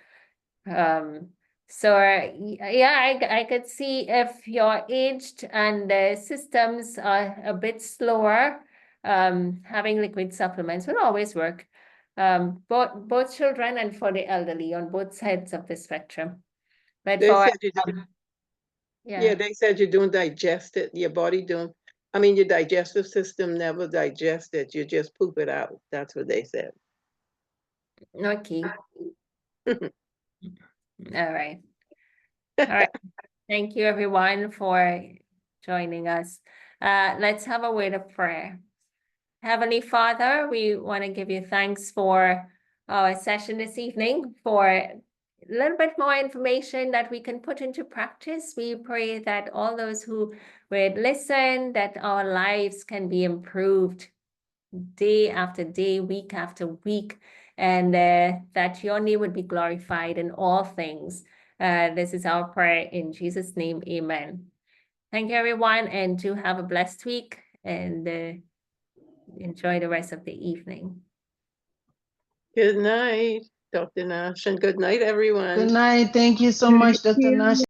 So yeah, I could see if you're aged and the systems are a bit slower, having liquid supplements will always work. Both children and for the elderly on both sides of the spectrum. But They for said yeah. they said you don't digest it. Your body don't. I mean, your digestive system never digests it. You just poop it out. That's what they said. Okay. All right. All right. Thank you, everyone, for joining us. Let's have a word of prayer. Heavenly Father, we want to give you thanks for our session this evening, for a little bit more information that we can put into practice. We pray that all those who would listen, that our lives can be improved day after day, week after week, and that your name would be glorified in all things. This is our prayer in Jesus' name, amen. Thank you, everyone, and do have a blessed week, and enjoy the rest of the evening. Good night, Dr. Nash, and good night, everyone. Good night. Thank you so much, Dr. Nash.